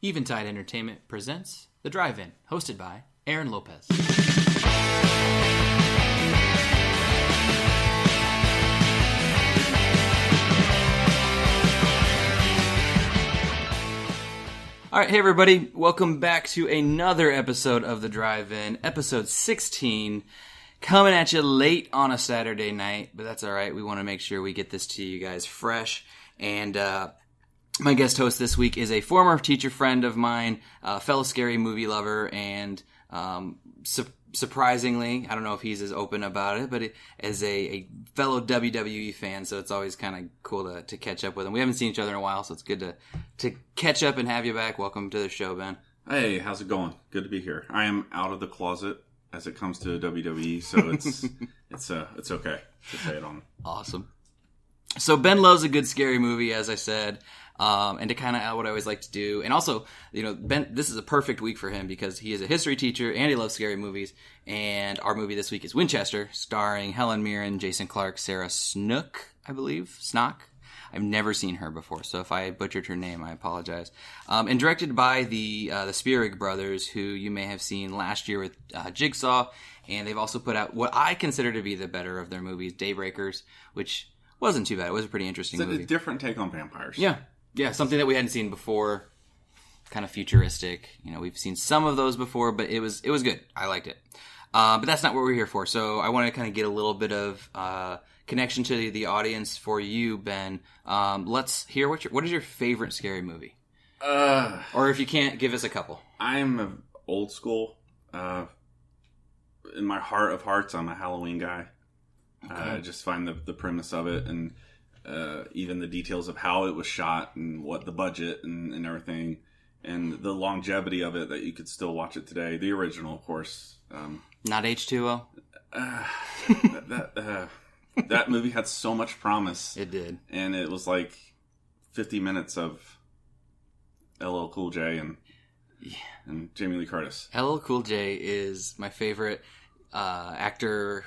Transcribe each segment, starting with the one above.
Eventide Entertainment presents The Drive-In, hosted by Aaron Lopez. All right, hey everybody, welcome back to another episode of The Drive-In, episode 16, coming at you late on a Saturday night, but that's all right. We want to make sure we get this to you guys fresh, and my guest host this week is a former teacher friend of mine, a fellow scary movie lover, and surprisingly, I don't know if he's as open about it, but as a fellow WWE fan, so it's always kind of cool to catch up with him. We haven't seen each other in a while, so it's good to catch up and have you back. Welcome to the show, Ben. Hey, how's it going? Good to be here. I am out of the closet as it comes to WWE, so it's okay to say it on. Awesome. So Ben loves a good scary movie, as I said. And to kind of what I always like to do. And also, you know, Ben, this is a perfect week for him because he is a history teacher and he loves scary movies. And our movie this week is Winchester, starring Helen Mirren, Jason Clarke, Sarah Snook, I believe. Snook? I've never seen her before, so if I butchered her name, I apologize. And directed by the Sparrow brothers, who you may have seen last year with Jigsaw. And they've also put out what I consider to be the better of their movies, Daybreakers, which wasn't too bad. It was a pretty interesting movie. It's a different take on vampires. Yeah, something that we hadn't seen before, kind of futuristic. You know, we've seen some of those before, but it was good. I liked it. But that's not what we're here for. So I want to kind of get a little bit of connection to the audience for you, Ben. Let's hear what is your favorite scary movie? Or if you can't, give us a couple. I'm old school. In my heart of hearts, I'm a Halloween guy. Okay. I just find the premise of it and even the details of how it was shot and what the budget and everything and the longevity of it that you could still watch it today. The original, of course. Not H2O? That movie had so much promise. It did. And it was like 50 minutes of LL Cool J and Jamie Lee Curtis. LL Cool J is my favorite actor...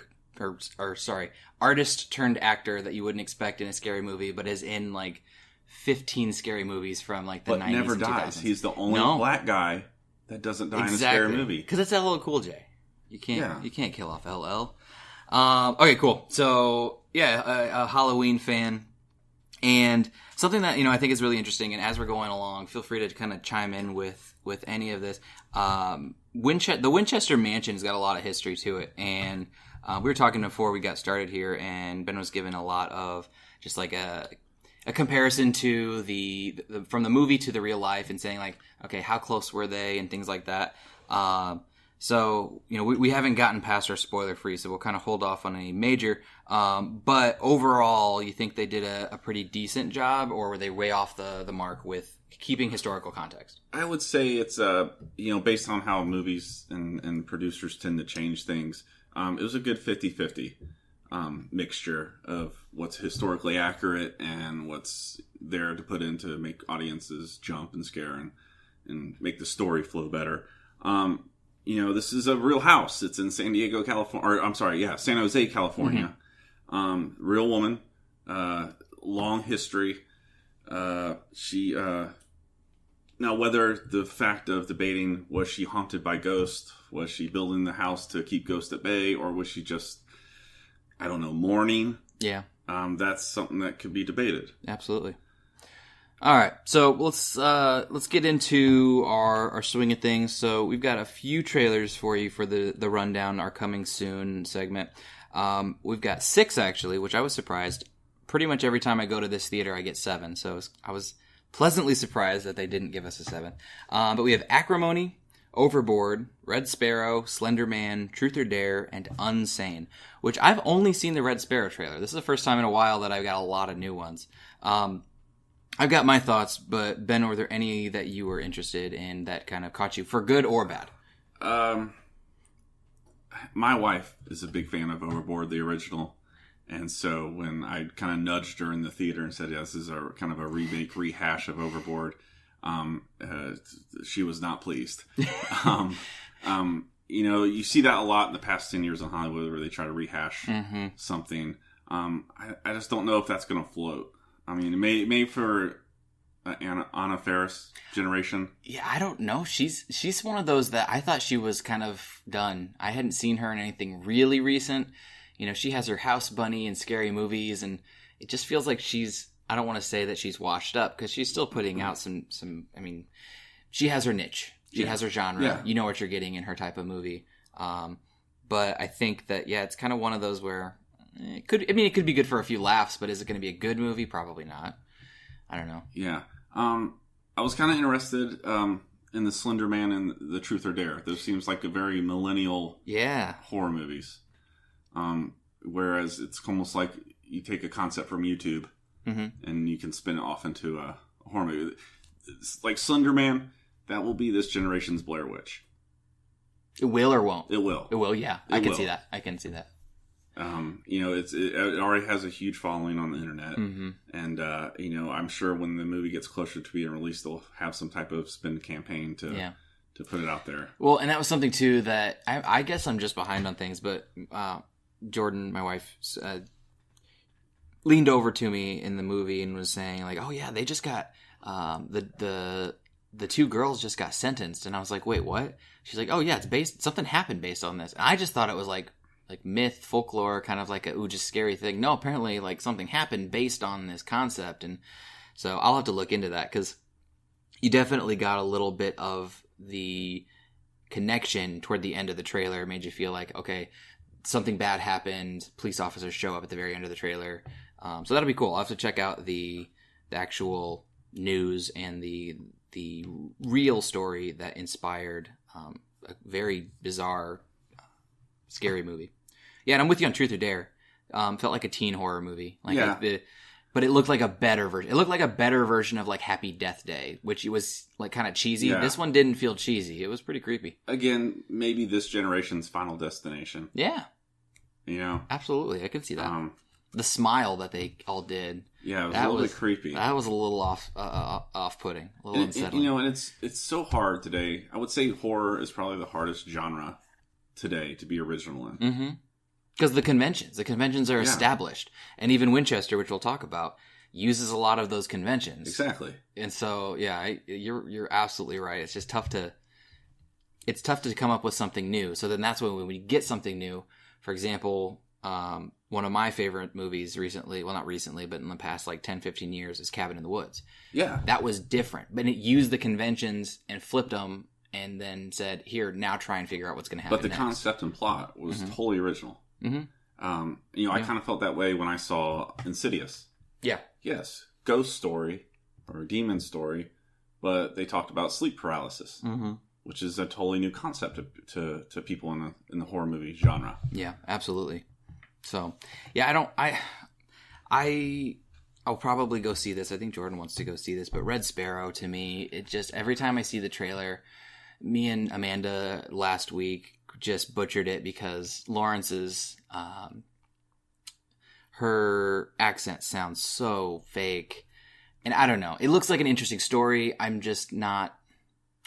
artist turned actor that you wouldn't expect in a scary movie, but is in like 15 scary movies from like the 90s and 2000s. But never dies. He's the only black guy that doesn't die in a scary movie. Because it's LL Cool J. You can't kill off LL. Okay, cool. So yeah, a Halloween fan, and something that I think is really interesting. And as we're going along, feel free to kind of chime in with any of this. The Winchester Mansion has got a lot of history to it, and we were talking before we got started here, and Ben was given a lot of just like a comparison to the from the movie to the real life, and saying like, okay, how close were they, and things like that. So we haven't gotten past our spoiler free, so we'll kind of hold off on any major. But overall, you think they did a pretty decent job, or were they way off the mark with keeping historical context? I would say it's based on how movies and producers tend to change things. It was a good 50-50 mixture of what's historically accurate and what's there to put in to make audiences jump and scare and make the story flow better. This is a real house. It's in San Diego, California. San Jose, California. Mm-hmm. Real woman. Long history. She... Now, whether the fact of debating, was she haunted by ghosts? Was she building the house to keep ghosts at bay? Or was she just, I don't know, mourning? Yeah. That's something that could be debated. Absolutely. All right. So let's get into our swing of things. So we've got a few trailers for you for the rundown, our coming soon segment. We've got 6, actually, which I was surprised. Pretty much every time I go to this theater, I get 7. So I was pleasantly surprised that they didn't give us a 7. But we have Acrimony, Overboard, Red Sparrow, Slender Man, Truth or Dare, and Unsane, which I've only seen the Red Sparrow trailer. This is the first time in a while that I've got a lot of new ones. I've got my thoughts, but Ben, were there any that you were interested in that kind of caught you for good or bad? My wife is a big fan of Overboard, the original. And so when I kind of nudged her in the theater and said, yeah, this is a kind of a remake, rehash of Overboard, she was not pleased. You see that a lot in the past 10 years in Hollywood where they try to rehash something. I just don't know if that's going to float. I mean, it may for Anna Faris generation? Yeah, I don't know. She's one of those that I thought she was kind of done. I hadn't seen her in anything really recent. You know, she has her House Bunny and Scary Movies, and it just feels like I don't want to say that she's washed up, because she's still putting out some. I mean, she has her niche. She has her genre. Yeah. You know what you're getting in her type of movie. But I think that, it's kind of one of those where it could be good for a few laughs, but is it going to be a good movie? Probably not. I don't know. Yeah. I was kind of interested in the Slender Man and the Truth or Dare. Those seems like a very millennial horror movies. Whereas it's almost like you take a concept from YouTube and you can spin it off into a horror movie. It's like Slender Man, that will be this generation's Blair Witch. It will or won't? It will. It will, yeah. I can see that. You know, it already has a huge following on the internet, and you know, I'm sure when the movie gets closer to being released, they'll have some type of spin campaign to put it out there. Well, and that was something too that I guess I'm just behind on things, but Jordan, my wife, leaned over to me in the movie and was saying like, "Oh yeah, they just got the two girls just got sentenced," and I was like, "Wait, what?" She's like, "Oh yeah, something happened based on this." And I just thought it was like myth, folklore, kind of like a just scary thing. No, apparently like something happened based on this concept, and so I'll have to look into that, because you definitely got a little bit of the connection toward the end of the trailer. It made you feel like, okay, something bad happened. Police officers show up at the very end of the trailer, so that'll be cool. I'll have to check out the actual news and the real story that inspired a very bizarre, scary movie. Yeah, and I'm with you on Truth or Dare. Felt like a teen horror movie. But it looked like a better version. It looked like a better version of like Happy Death Day, which was like kind of cheesy. Yeah. This one didn't feel cheesy. It was pretty creepy. Again, maybe this generation's Final Destination. Yeah. You know? Absolutely. I can see that. The smile that they all did. Yeah, it was a little bit creepy. That was a little off-putting. A little unsettling. You know, and it's so hard today. I would say horror is probably the hardest genre today to be original in. Mm-hmm. Because the conventions are established. And even Winchester, which we'll talk about, uses a lot of those conventions. Exactly. And so, you're absolutely right. It's just tough to come up with something new. So then that's when we get something new. For example, one of my favorite movies recently, well, not recently, but in the past like 10, 15 years, is Cabin in the Woods. Yeah. That was different. But it used the conventions and flipped them and then said, here, now try and figure out what's going to happen But the concept and plot was totally original. Mm-hmm. You know, I kind of felt that way when I saw Insidious. Yeah. Yes. Ghost story or demon story, but they talked about sleep paralysis, which is a totally new concept to people in the horror movie genre. Yeah, absolutely. So, yeah, I'll probably go see this. I think Jordan wants to go see this, but Red Sparrow, to me, it just, every time I see the trailer, me and Amanda last week just butchered it because Lawrence's, her accent sounds so fake. And I don't know. It looks like an interesting story. I'm just not,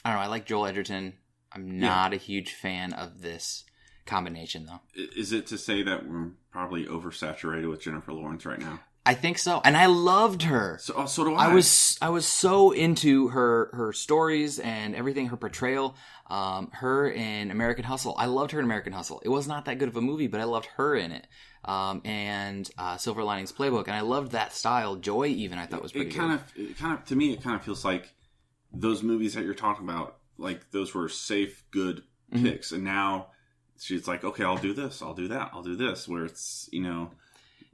I don't know. I like Joel Edgerton. I'm not a huge fan of this combination, though. Is it to say that we're probably oversaturated with Jennifer Lawrence right now? I think so, and I loved her. So do I. I was so into her stories and everything, her portrayal. Her in American Hustle. I loved her in American Hustle. It was not that good of a movie, but I loved her in it. And Silver Linings Playbook, and I loved that style. Joy, even, I thought was pretty good. To me, it kind of feels like those movies that you're talking about, like those were safe, good picks, and now she's like, okay, I'll do this, I'll do that, I'll do this. Where it's, you know.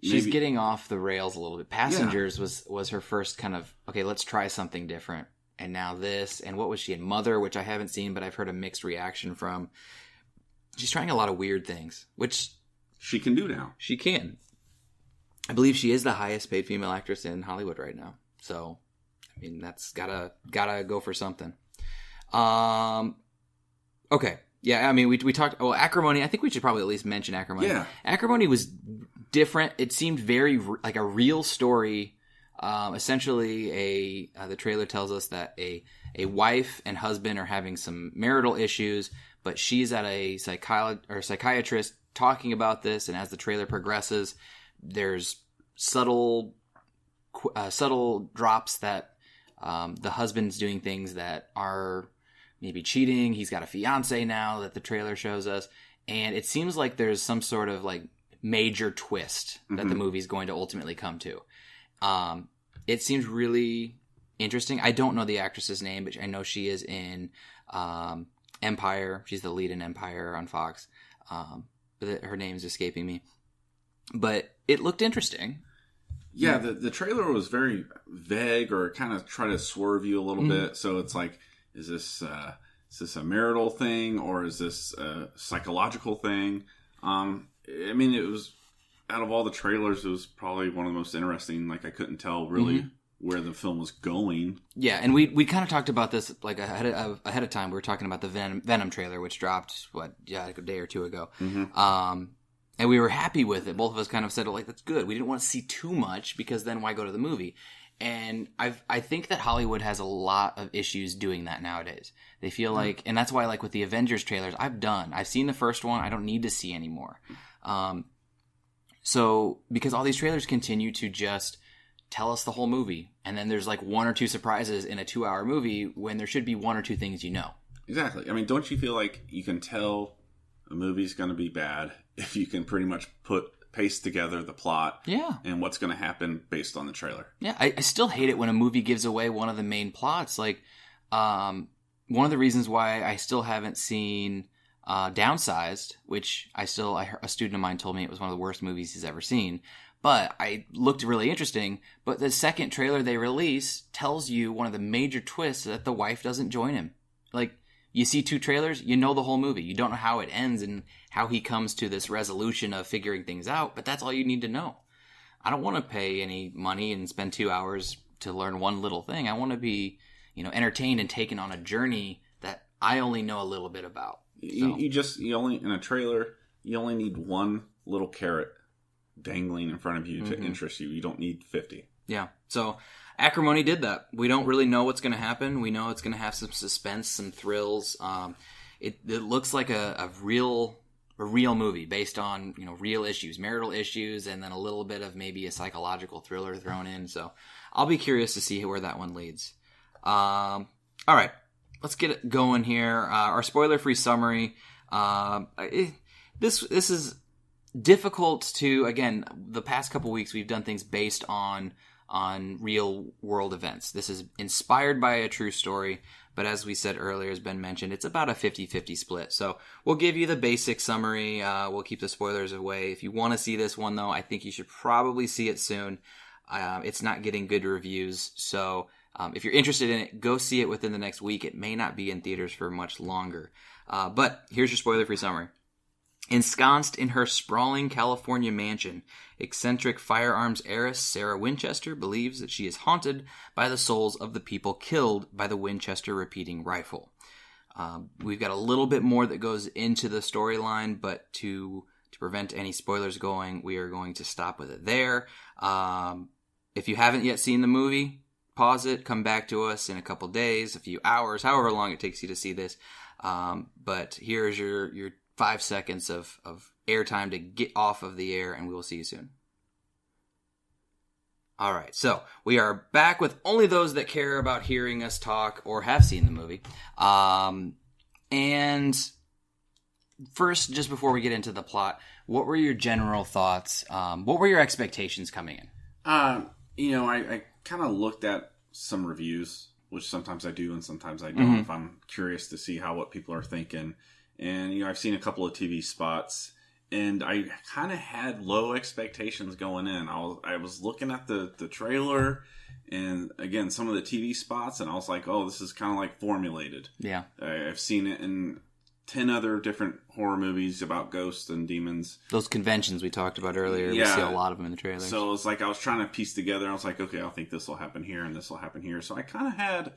She's getting off the rails a little bit. Passengers was her first kind of, okay, let's try something different. And now this. And what was she in? Mother, which I haven't seen, but I've heard a mixed reaction from. She's trying a lot of weird things, which she can do now. She can. I believe she is the highest paid female actress in Hollywood right now. So, I mean, that's gotta go for something. Okay. Yeah, I mean, we talked... Well, Acrimony, I think we should probably at least mention Acrimony. Yeah. Acrimony was different. It seemed very like a real story. Essentially, the trailer tells us that a wife and husband are having some marital issues, but she's at a psychiatrist talking about this, and as the trailer progresses, there's subtle drops that the husband's doing things that are maybe cheating. He's got a fiance now that the trailer shows us. And it seems like there's some sort of like major twist that the movie's going to ultimately come to. It seems really interesting. I don't know the actress's name, but I know she is in Empire. She's the lead in Empire on Fox. But her name's escaping me. But it looked interesting. Yeah, the trailer was very vague, or kind of try to swerve you a little bit. So it's like, is this a marital thing, or is this a psychological thing? I mean, it was, out of all the trailers, it was probably one of the most interesting. Like, I couldn't tell really where the film was going. Yeah, and we kind of talked about this like ahead of time. We were talking about the Venom trailer, which dropped like a day or two ago. And we were happy with it. Both of us kind of said, like, that's good. We didn't want to see too much, because then why go to the movie? And I think that Hollywood has a lot of issues doing that nowadays. They feel like, and that's why, like, with the Avengers trailers, I've seen the first one. I don't need to see anymore. So, because all these trailers continue to just tell us the whole movie, and then there's like one or two surprises in a 2-hour movie when there should be one or two things you know. Exactly. I mean, don't you feel like you can tell a movie's going to be bad if you can pretty much paste together the plot and what's going to happen based on the trailer? Yeah, I still hate it when a movie gives away one of the main plots. Like, one of the reasons why I still haven't seen Downsized, which a student of mine told me it was one of the worst movies he's ever seen. But I looked really interesting. But the second trailer they release tells you one of the major twists, that the wife doesn't join him. Like, you see 2 trailers, you know the whole movie. You don't know how it ends and how he comes to this resolution of figuring things out, but that's all you need to know. I don't want to pay any money and spend 2 hours to learn one little thing. I want to be, entertained and taken on a journey that I only know a little bit about. So. You only, in a trailer, you only need one little carrot dangling in front of you to interest you. You don't need 50. Yeah. So Acrimony did that. We don't really know what's going to happen. We know it's going to have some suspense, some thrills. It looks like a real movie based on real issues, marital issues, and then a little bit of maybe a psychological thriller thrown in. So I'll be curious to see where that one leads. All right, let's get it going here. Our spoiler-free summary. This is difficult to, again, the past couple weeks we've done things based on real world events. This is inspired by a true story, but as we said earlier, as Ben mentioned, it's about a 50-50 split. So we'll give you the basic summary. We'll keep the spoilers away. If you want to see this one, though, I think you should probably see it soon. It's not getting good reviews, so if you're interested in it, go see it within the next week. It may not be in theaters for much longer. But here's your spoiler-free summary. Ensconced in her sprawling California mansion, eccentric firearms heiress Sarah Winchester believes that she is haunted by the souls of the people killed by the Winchester repeating rifle. We've got a little bit more that goes into the storyline, but to prevent any spoilers going, we are going to stop with it there. If you haven't yet seen the movie, pause it, come back to us in a couple days, a few hours, however long it takes you to see this. But here's your 5 seconds of airtime to get off of the air, and we will see you soon. All right, so we are back with only those that care about hearing us talk or have seen the movie. And first, just before we get into the plot, what were your general thoughts? What were your expectations coming in? I kind of looked at some reviews, which sometimes I do and sometimes I don't, if I'm curious to see what people are thinking. And, I've seen a couple of TV spots, and I kind of had low expectations going in. I was looking at the trailer and, again, some of the TV spots, and I was like, oh, this is kind of like formulated. Yeah. I've seen it in 10 other different horror movies about ghosts and demons. Those conventions we talked about earlier, we see a lot of them in the trailers. So it was like I was trying to piece together. I was like, okay, I think this will happen here and this will happen here. So I kind of had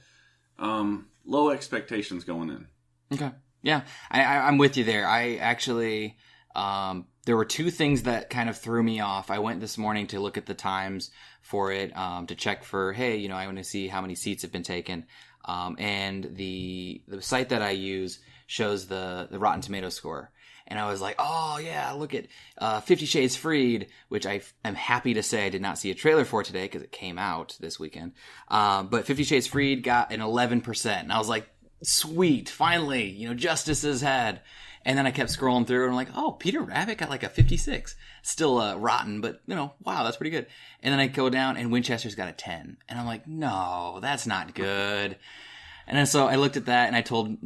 low expectations going in. Okay. Yeah, I'm with you there. I actually, there were 2 things that kind of threw me off. I went this morning to look at the times for it, to check for, I want to see how many seats have been taken. And the site that I use shows the Rotten Tomatoes score. And I was like, oh yeah, look at 50 Shades Freed, which I am happy to say I did not see a trailer for today because it came out this weekend. But 50 Shades Freed got an 11%. And I was like, sweet, finally, justice is had. And then I kept scrolling through and I'm like, oh, Peter Rabbit got like a 56. Still rotten, but wow, that's pretty good. And then I go down and Winchester's got a 10. And I'm like, no, that's not good. And then so I looked at that and I told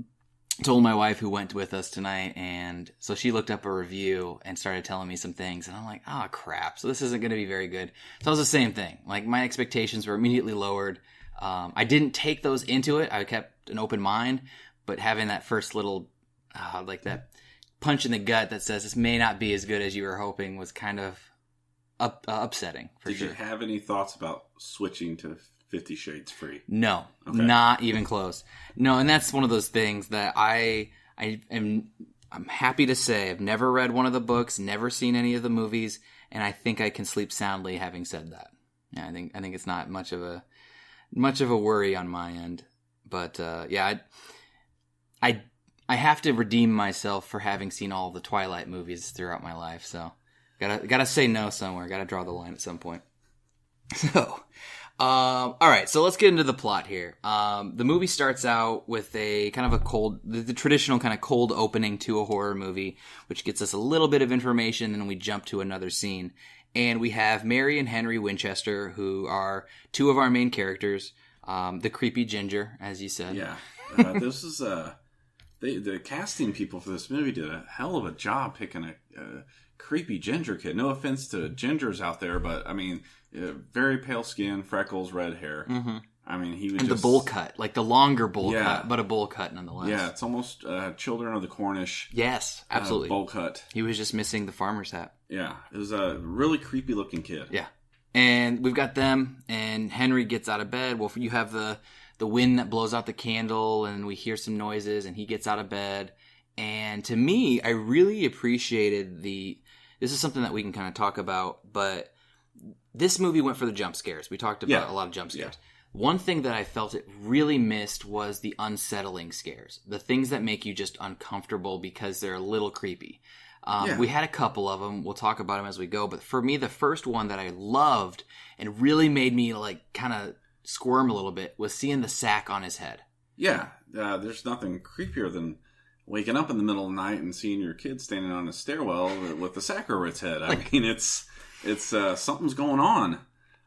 my wife who went with us tonight, and so she looked up a review and started telling me some things, and I'm like, oh crap, so this isn't going to be very good. So it was the same thing. Like, my expectations were immediately lowered. I didn't take those into it. I kept an open mind, but having that first little, like that punch in the gut that says this may not be as good as you were hoping was kind of upsetting, for sure. Did you have any thoughts about switching to 50 Shades Free? No, okay. Not even close. No, and that's one of those things that I'm happy to say I've never read one of the books, never seen any of the movies, and I think I can sleep soundly having said that. Yeah, I think it's not much of a worry on my end. But yeah, I have to redeem myself for having seen all of the Twilight movies throughout my life. So gotta say no somewhere. Gotta draw the line at some point. So. All right, so let's get into the plot here. The movie starts out with a kind of the traditional kind of cold opening to a horror movie, which gets us a little bit of information, and then we jump to another scene. And we have Mary and Henry Winchester, who are two of our main characters, the creepy ginger, as you said. Yeah, this is, the casting people for this movie did a hell of a job picking a creepy ginger kid. No offense to gingers out there, but I mean, very pale skin, freckles, red hair. Mm-hmm. I mean, he was the bowl cut, like the longer bowl cut, but a bowl cut nonetheless. Yeah, it's almost Children of the Cornish. Yes, absolutely. Bowl cut. He was just missing the farmer's hat. Yeah, it was a really creepy looking kid. Yeah, and we've got them, and Henry gets out of bed. Well, you have the wind that blows out the candle, and we hear some noises, and he gets out of bed. And to me, I really appreciated this is something that we can kind of talk about, but this movie went for the jump scares. We talked about a lot of jump scares. Yeah. One thing that I felt it really missed was the unsettling scares. The things that make you just uncomfortable because they're a little creepy. We had a couple of them. We'll talk about them as we go. But for me, the first one that I loved and really made me like kind of squirm a little bit was seeing the sack on his head. Yeah. There's nothing creepier than waking up in the middle of the night and seeing your kid standing on a stairwell with the sack over its head. I mean, it's something's going on.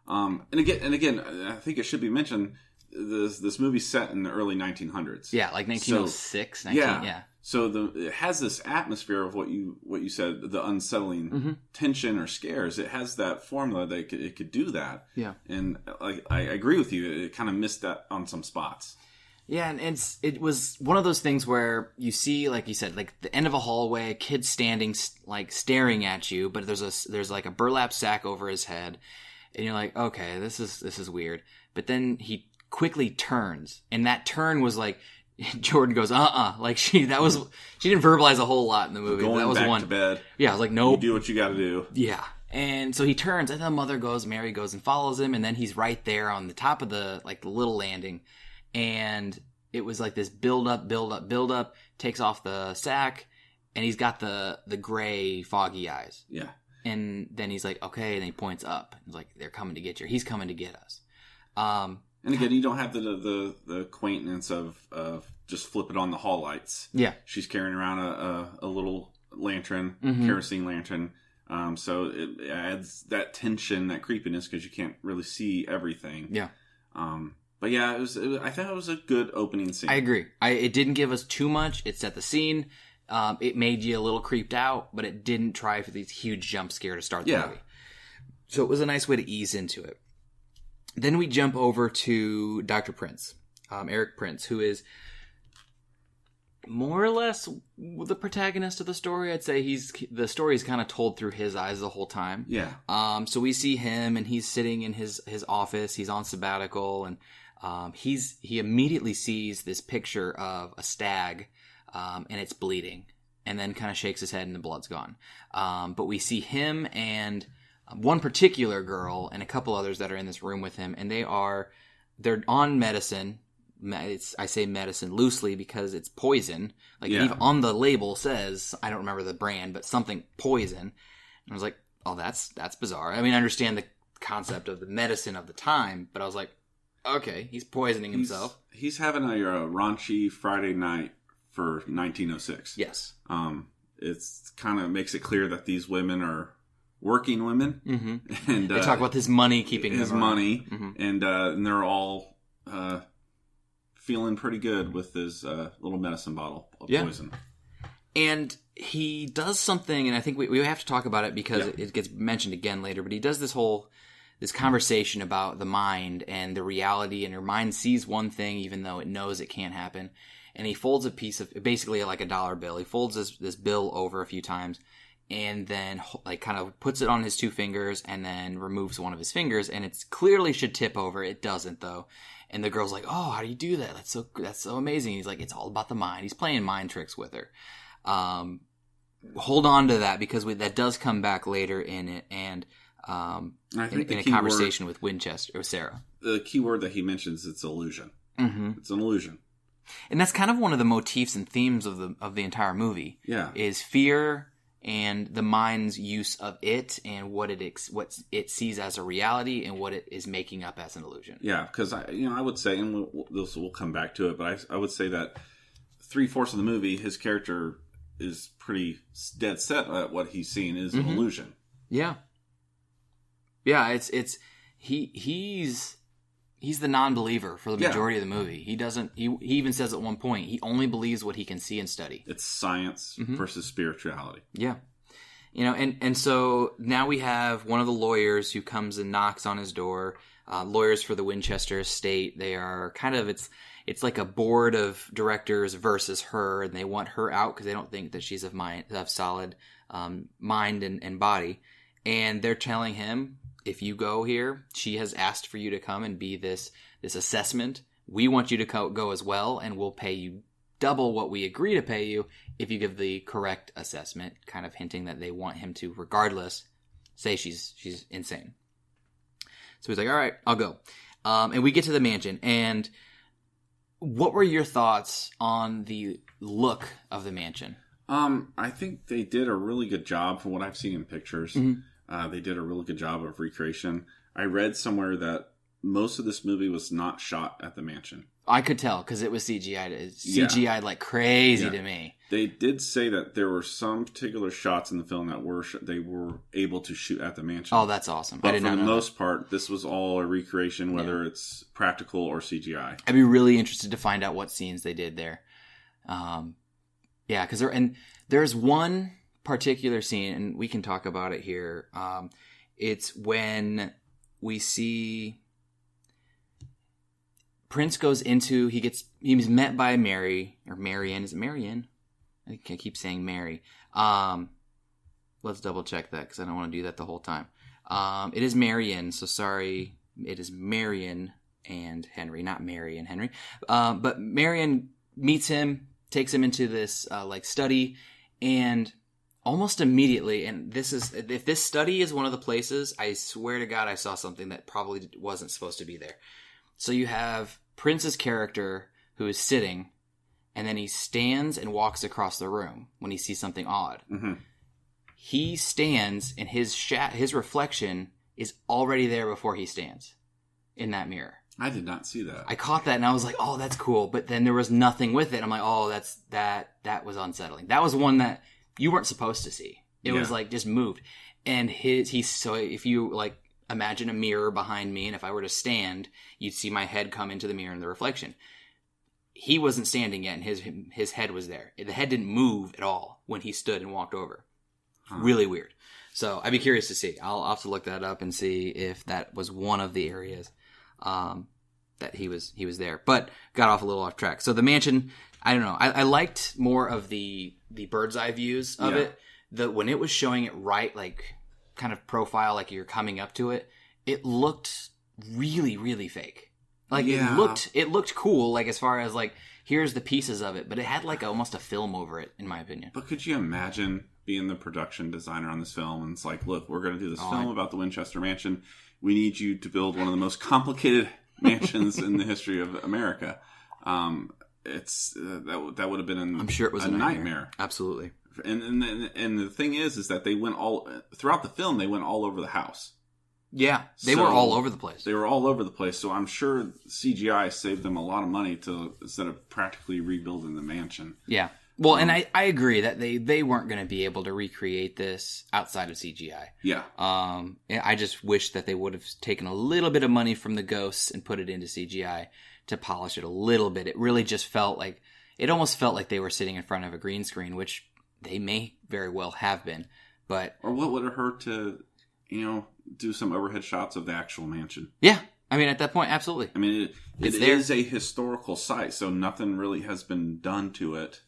And again, I think it should be mentioned, this movie's set in the early 1900s. Yeah, like 1906. Yeah. So it has this atmosphere of what you said, the unsettling tension or scares. It has that formula that it could do that. Yeah. And I agree with you. It kind of missed that on some spots. Yeah, and it was one of those things where you see, like you said, like the end of a hallway, a kid standing, like staring at you, but there's like a burlap sack over his head, and you're like, okay, this is weird. But then he quickly turns, and that turn was like, Jordan goes, like she didn't verbalize a whole lot in the movie. Going that was back one. To bed. Yeah, I was like, nope. You do what you got to do. Yeah. And so he turns, and then Mary goes and follows him, and then he's right there on the top of the little landing. And it was like this build up, takes off the sack, and he's got the gray, foggy eyes. Yeah. And then he's like, okay, and he points up. He's like, they're coming to get you. He's coming to get us. And again, you don't have the quaintness of just flip it on the hall lights. Yeah. She's carrying around a little lantern, kerosene lantern. So it adds that tension, that creepiness, because you can't really see everything. Yeah. But yeah, I thought it was a good opening scene. I agree. It didn't give us too much. It set the scene. It made you a little creeped out, but it didn't try for these huge jump scare to start the movie. So it was a nice way to ease into it. Then we jump over to Dr. Prince, Eric Prince, who is more or less the protagonist of the story. I'd say the story is kind of told through his eyes the whole time. Yeah. So we see him, and he's sitting in his office. He's on sabbatical, and he immediately sees this picture of a stag, and it's bleeding, and then kind of shakes his head, and the blood's gone. But we see him and one particular girl and a couple others that are in this room with him, and they're on medicine. I say medicine loosely because it's poison. Like Yeah. even on the label says, I don't remember the brand, but something poison. And I was like, oh, that's bizarre. I mean, I understand the concept of the medicine of the time, but I was like, okay, he's poisoning himself. He's having a raunchy Friday night for 1906. Yes. It's kind of makes it clear that these women are working women. Mm-hmm. And they talk about his money keeping his them money, mm-hmm. and they're all feeling pretty good with his little medicine bottle of poison. And he does something, and I think we have to talk about it because it gets mentioned again later, but he does this conversation about the mind and the reality, and your mind sees one thing even though it knows it can't happen. And he folds a piece of, basically like a dollar bill, he folds this bill over a few times, and then like kind of puts it on his two fingers, and then removes one of his fingers, and it clearly should tip over. It doesn't though. And the girl's like, oh, how do you do that? That's so amazing. He's like, it's all about the mind. He's playing mind tricks with her. Hold on to that because that does come back later in it, and I think in a conversation with Winchester or Sarah. The key word that he mentions it's illusion. Mm-hmm. It's an illusion, and that's kind of one of the motifs and themes of the entire movie. Yeah, is fear and the mind's use of it and what it sees as a reality and what it is making up as an illusion. Yeah, because I would say, and we'll come back to it, but I would say that 3/4 of the movie, his character is pretty dead set at what he's seeing is an illusion. Yeah. Yeah, he's the non-believer for the majority of the movie. He even says at one point, he only believes what he can see and study. It's science versus spirituality. Yeah. And so now we have one of the lawyers who comes and knocks on his door. Lawyers for the Winchester estate. They are kind of, it's like a board of directors versus her, and they want her out because they don't think that she's of solid mind and body. And they're telling him, if you go here, she has asked for you to come and be this assessment. We want you to go as well, and we'll pay you double what we agree to pay you if you give the correct assessment, kind of hinting that they want him to, regardless, say she's insane. So he's like, all right, I'll go. And we get to the mansion. And what were your thoughts on the look of the mansion? I think they did a really good job from what I've seen in pictures. Mm-hmm. They did a really good job of recreation. I read somewhere that most of this movie was not shot at the mansion. I could tell because it was CGI'd like crazy to me. They did say that there were some particular shots in the film that they were able to shoot at the mansion. Oh, that's awesome. But I did not know for the most part, this was all a recreation, whether it's practical or CGI. I'd be really interested to find out what scenes they did there. Because there's one particular scene, and we can talk about it here. It's when we see Prince goes into, he's met by Mary, or Marianne. Is it Marianne? I think I keep saying Mary. Let's double check that because I don't want to do that the whole time. It is Marianne, so sorry. It is Marianne and Henry, not Mary and Henry. But Marianne meets him, takes him into this study, and almost immediately, and if this study is one of the places, I swear to God I saw something that probably wasn't supposed to be there. So you have Prince's character who is sitting, and then he stands and walks across the room when he sees something odd. Mm-hmm. He stands, and his reflection is already there before he stands in that mirror. I did not see that. I caught that, and I was like, "Oh, that's cool." But then there was nothing with it. I'm like, "Oh, that was unsettling." That was one that you weren't supposed to see. It was like just moved, and so if you imagine a mirror behind me, and if I were to stand, you'd see my head come into the mirror and the reflection. He wasn't standing yet, and his head was there. The head didn't move at all when he stood and walked over. Really weird. So I'd be curious to see. I'll have to look that up and see if that was one of the areas that he was there. But got off a little off track. So the mansion, I don't know. I liked more of the bird's eye views of it. When it was showing it right, kind of profile, like you're coming up to it, it looked really, really fake. It looked cool, as far as here's the pieces of it, but it had almost a film over it, in my opinion. But could you imagine being the production designer on this film, and it's like, look, we're going to do this film about the Winchester Mansion. We need you to build one of the most complicated mansions in the history of America. It's that would have been I'm sure it was a nightmare. Absolutely. And the thing is that they went throughout the film. They went all over the house. Yeah, they were all over the place. They were all over the place. So I'm sure CGI saved them a lot of money instead of practically rebuilding the mansion. Yeah. Well, and I agree that they weren't going to be able to recreate this outside of CGI. Yeah. I just wish that they would have taken a little bit of money from the ghosts and put it into CGI to polish it a little bit. It really just almost felt like they were sitting in front of a green screen, which they may very well have been. But or what would it hurt to, do some overhead shots of the actual mansion? Yeah. I mean, at that point, absolutely. I mean, it is a historical site, so nothing really has been done to it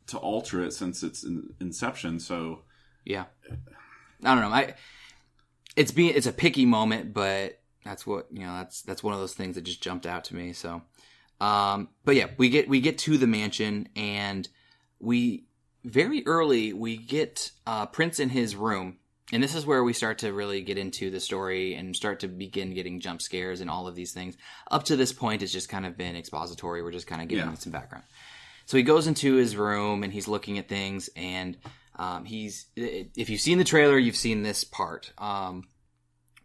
to alter it since its inception. So yeah, I don't know. It's a picky moment, but that's what that's one of those things that just jumped out to me. So, but yeah, we get to the mansion, and we very early we get Prince in his room, and this is where we start to really get into the story and start to begin getting jump scares and all of these things. Up to this point, it's just kind of been expository. We're just kind of getting some background. So he goes into his room and he's looking at things, and if you've seen the trailer, you've seen this part,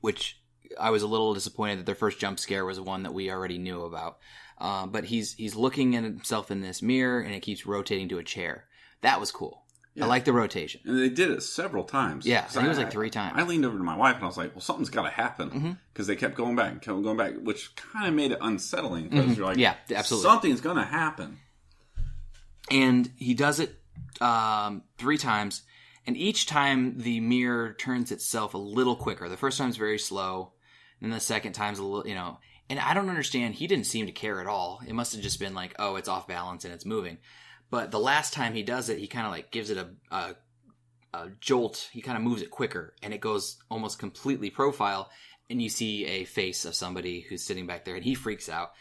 which I was a little disappointed that their first jump scare was one that we already knew about. But he's looking at himself in this mirror, and it keeks rotating to a chair. That was cool. Yeah. I like the rotation. And they did it several times. Yeah, I think it was like 3 times. I leaned over to my wife and I was like, well, something's got to happen. Because they kept going back and kept going back, which kind of made it unsettling. Because you're like, yeah, absolutely. Something's going to happen. And he does it 3 times. And each time the mirror turns itself a little quicker. The first time's very slow. And the second time's a little, And I don't understand. He didn't seem to care at all. It must have just been like, oh, it's off balance and it's moving. But the last time he does it, he kind of like gives it a jolt. He kind of moves it quicker, and it goes almost completely profile, and you see a face of somebody who's sitting back there, and he freaks out.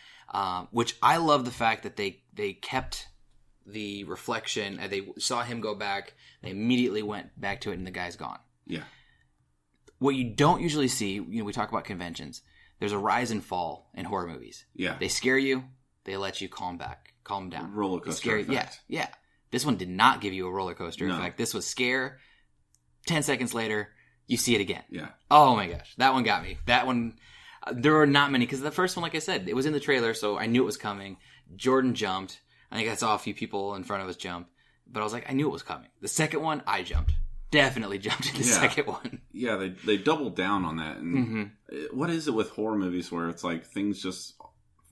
Which I love the fact that they kept the reflection, and they saw him go back, they immediately went back to it, and the guy's gone. Yeah. What you don't usually see, we talk about conventions. There's a rise and fall in horror movies. Yeah. They scare you, they let you calm down. Roller coaster effect. Yeah. This one did not give you a roller coaster effect. This was scare. 10 seconds later, you see it again. Yeah. Oh my gosh. That one got me. That one, there are not many. Because the first one, like I said, it was in the trailer, so I knew it was coming. Jordan jumped. I think I saw a few people in front of us jump. But I was like, I knew it was coming. The second one, I jumped. Definitely jumped in the second one. Yeah, they doubled down on that. And what is it with horror movies where it's like things just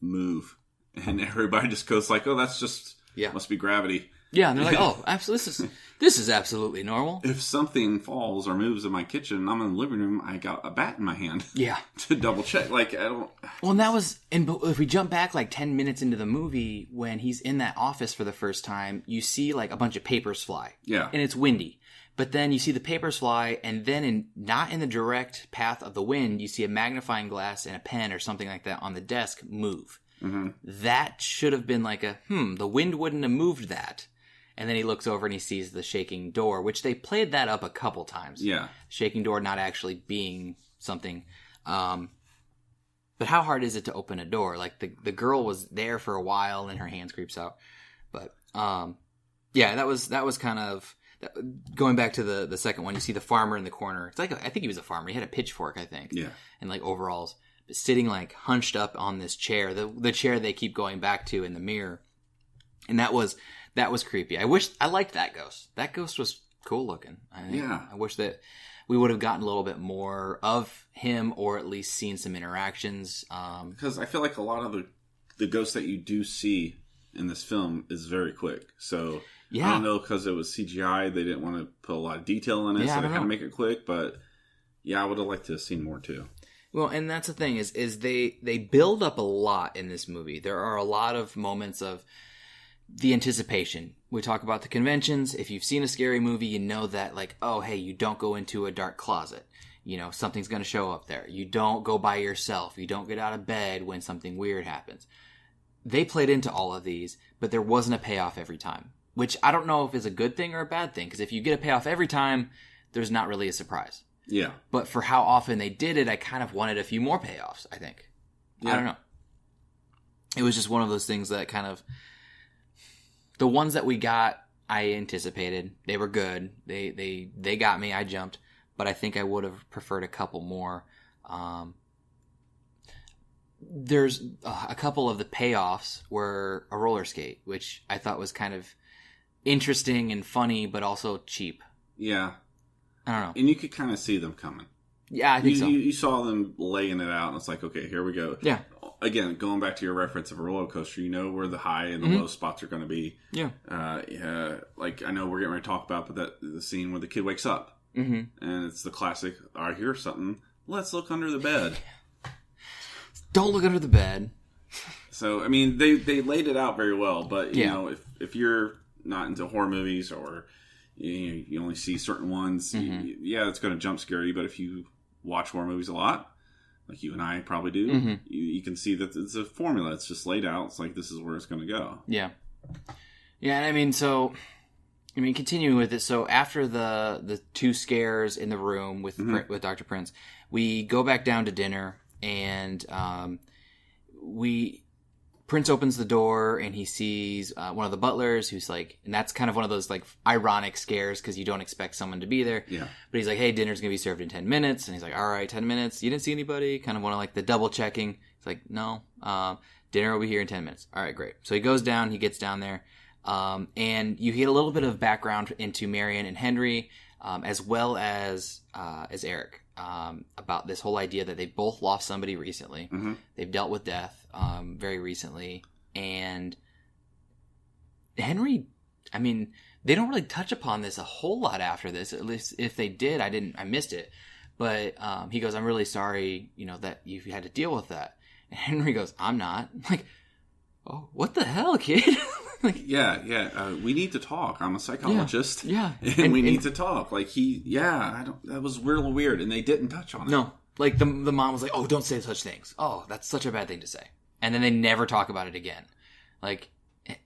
move? And everybody just goes like, oh, that's just, must be gravity. Yeah, and they're like, oh, absolutely, this is absolutely normal. If something falls or moves in my kitchen and I'm in the living room, I got a bat in my hand. Yeah. To double check. Like, I don't... Well, and that was... And if we jump back like 10 minutes into the movie, when he's in that office for the first time, you see like a bunch of papers fly. Yeah. And it's windy. But then you see the papers fly, and then not in the direct path of the wind, you see a magnifying glass and a pen or something like that on the desk move. Mm-hmm. That should have been like the wind wouldn't have moved that. And then he looks over and he sees the shaking door, which they played that up a couple times. Yeah. Shaking door not actually being something. But how hard is it to open a door? Like the girl was there for a while and her hands creeps out. But that was kind of going back to the second one. You see the farmer in the corner. It's like I think he was a farmer. He had a pitchfork, I think. Yeah. And like overalls. But sitting like hunched up on this chair, the chair they keep going back to in the mirror. And that was creepy. I liked that ghost. That ghost was cool looking. I wish that we would have gotten a little bit more of him, or at least seen some interactions. Because I feel like a lot of the ghosts that you do see in this film is very quick. So I don't know, because it was CGI, they didn't want to put a lot of detail in it, so they had to make it quick. But I would have liked to have seen more too. Well, and that's the thing is they build up a lot in this movie. There are a lot of moments of the anticipation. We talk about the conventions. If you've seen a scary movie, you know that like, oh, hey, you don't go into a dark closet. Something's going to show up there. You don't go by yourself. You don't get out of bed when something weird happens. They played into all of these, but there wasn't a payoff every time, which I don't know if is a good thing or a bad thing, because if you get a payoff every time, there's not really a surprise. Yeah. But for how often they did it, I kind of wanted a few more payoffs, I think. Yeah. I don't know. it was just one of those things that kind of, the ones that we got, I anticipated. They were good. They got me. I jumped, but I think I would have preferred a couple more. There's a couple of the payoffs were a roller skate, which I thought was kind of interesting and funny, but also cheap. Yeah. I don't know. And you could kind of see them coming. Yeah, I think so. You saw them laying it out, and it's like, okay, here we go. Yeah. Again, going back to your reference of a roller coaster, you know where the high and the low spots are going to be. Yeah. Like, I know we're getting ready to talk about, but the scene where the kid wakes up. And it's the classic, I hear something, let's look under the bed. Don't look under the bed. So, I mean, they laid it out very well, but, you know, if you're not into horror movies or you only see certain ones, it's going to jump scare you, but if you watch horror movies a lot, like you and I probably do, you can see that it's a formula. It's just laid out. It's like, this is where it's going to go. Yeah. Yeah, and I mean, continuing with it, so after the two scares in the room with Dr. Prince, we go back down to dinner, and Prince opens the door, and he sees one of the butlers who's like, and that's kind of one of those like ironic scares because you don't expect someone to be there. Yeah. But he's like, hey, dinner's going to be served in 10 minutes. And he's like, all right, 10 minutes. You didn't see anybody? Kind of want to like the double checking. He's like, no, dinner will be here in 10 minutes. All right, great. So he goes down, he gets down there. And you get a little bit of background into Marion and Henry, as well as Eric, about this whole idea that they both lost somebody recently. They've dealt with death very recently, and Henry, I mean, they don't really touch upon this a whole lot after this. At least if they did, I missed it. But he goes, I'm really sorry, that you've had to deal with that. And Henry goes, I'm not. I'm like, oh, what the hell, kid? Like, we need to talk. I'm a psychologist. Yeah. And we need to talk. Like, that was really weird. And they didn't touch on it. No. Like, the mom was like, oh, don't say such things. Oh, that's such a bad thing to say. And then they never talk about it again. Like,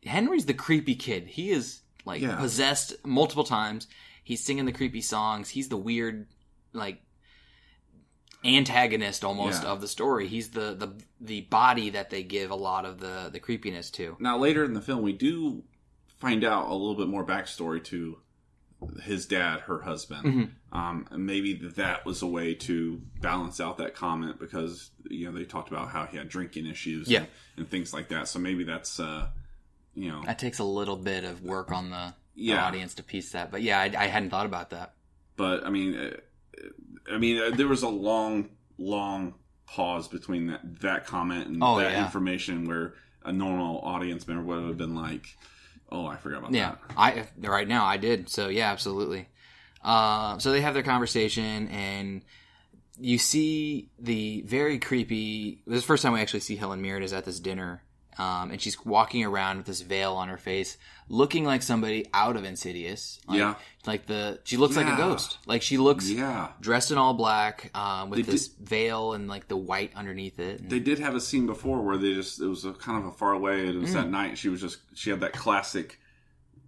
Henry's the creepy kid. He is, like, possessed multiple times. He's singing the creepy songs. He's the weird, like, antagonist almost of the story. He's the body that they give a lot of the creepiness to. Now later in the film we do find out a little bit more backstory to his dad, her husband. And maybe that was a way to balance out that comment because they talked about how he had drinking issues and things like that. So maybe that's that takes a little bit of work on the audience to piece that. But I hadn't thought about that. But I mean, there was a long pause between that comment and information where a normal audience member would have been like, oh, I forgot about that. Right now I did. So yeah, absolutely. So they have their conversation and you see the very creepy, this is the first time we actually see Helen Mirren is at this dinner. And she's walking around with this veil on her face, looking like somebody out of Insidious. She looks like a ghost. Like she looks dressed in all black, with this veil and like the white underneath it. And they did have a scene before where it was kind of a far away. And it was that night. She had that classic.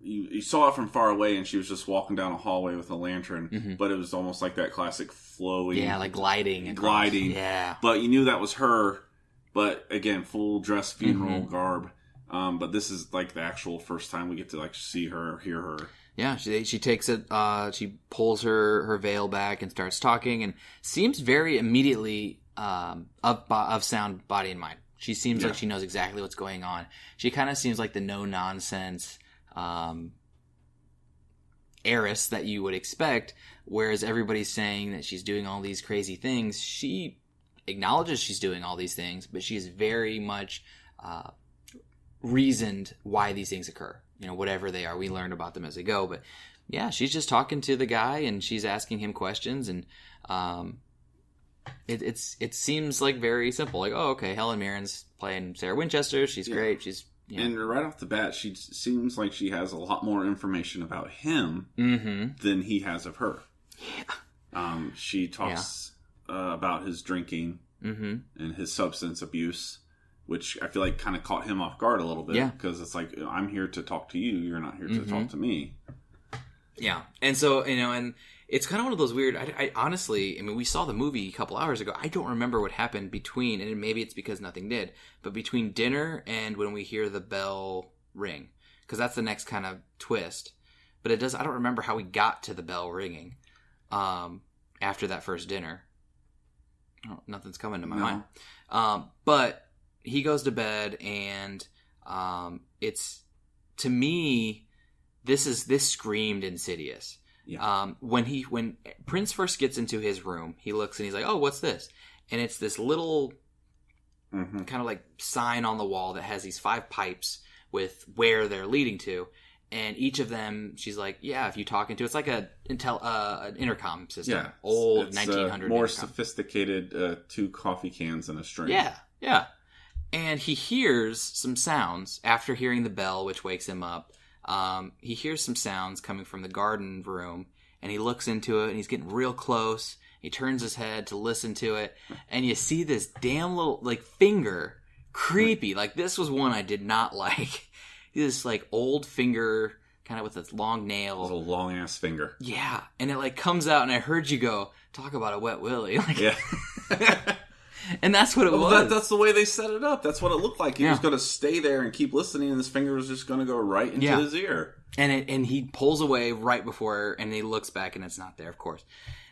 You saw it from far away, and she was just walking down a hallway with a lantern. But it was almost like that classic flowing, like gliding, Yeah, but you knew that was her. But again, full dress funeral garb. But this is like the actual first time we get to like see her, hear her. Yeah, she takes it. She pulls her veil back and starts talking, and seems very immediately of sound body and mind. She seems like she knows exactly what's going on. She kind of seems like the no nonsense heiress that you would expect. Whereas everybody's saying that she's doing all these crazy things, she acknowledges she's doing all these things, but she's very much reasoned why these things occur. Whatever they are, we learn about them as they go. But yeah, she's just talking to the guy and she's asking him questions, and it seems like very simple. Like, oh, okay, Helen Mirren's playing Sarah Winchester. She's great. She's and right off the bat, she seems like she has a lot more information about him than he has of her. Yeah. She talks about his drinking and his substance abuse, which I feel like kind of caught him off guard a little bit. Because it's like, I'm here to talk to you. You're not here to talk to me. Yeah. And so, and it's kind of one of those weird, I honestly, we saw the movie a couple hours ago. I don't remember what happened between, and maybe it's because nothing did, but between dinner and when we hear the bell ring, because that's the next kind of twist. But I don't remember how we got to the bell ringing after that first dinner. Oh, nothing's coming to my mind. But he goes to bed, and it's, to me, this screamed Insidious. Yeah. When Prince first gets into his room, he looks and he's like, "Oh, what's this?" And it's this little kind of like sign on the wall that has these 5 pipes with where they're leading to, and each of them, she's like, "Yeah, if you talk into," it's like an intercom system, old it's 1900 more intercom. Sophisticated, 2 coffee cans and a string. Yeah. And he hears some sounds after hearing the bell, which wakes him up. He hears some sounds coming from the garden room, and he looks into it, and he's getting real close. He turns his head to listen to it, and you see this damn little, like, finger, creepy. Like, this was one I did not like. This, like, old finger, kind of with its long nail. Little long-ass finger. Yeah, and it, like, comes out, and I heard you go, "Talk about a wet willy." Like, yeah. And that's what it was. That's the way they set it up. That's what it looked like. He was going to stay there and keep listening, and his finger was just going to go right into his ear. And he pulls away right before, and he looks back, and it's not there, of course.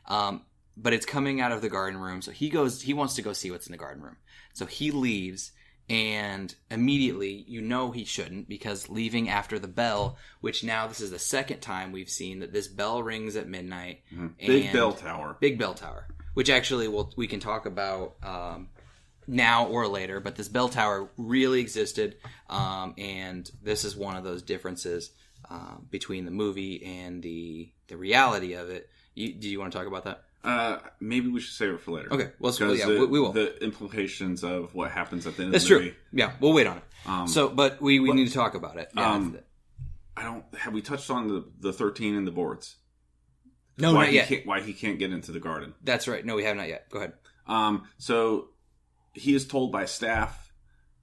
But it's coming out of the garden room, so he wants to go see what's in the garden room. So he leaves, and immediately, he shouldn't, because leaving after the bell, which now this is the second time we've seen that this bell rings at midnight. Mm-hmm. Big bell tower. Which actually we can talk about now or later, but this bell tower really existed, and this is one of those differences between the movie and the reality of it. Do you want to talk about that? Maybe we should save it for later. Okay, well, we will. The implications of what happens at the end That's of the movie. That's true. Yeah, we'll wait on it. But we need to talk about it. Have we touched on the 13 and the boards? No, not yet. Why he can't get into the garden. That's right. No, we have not yet. Go ahead. So he is told by staff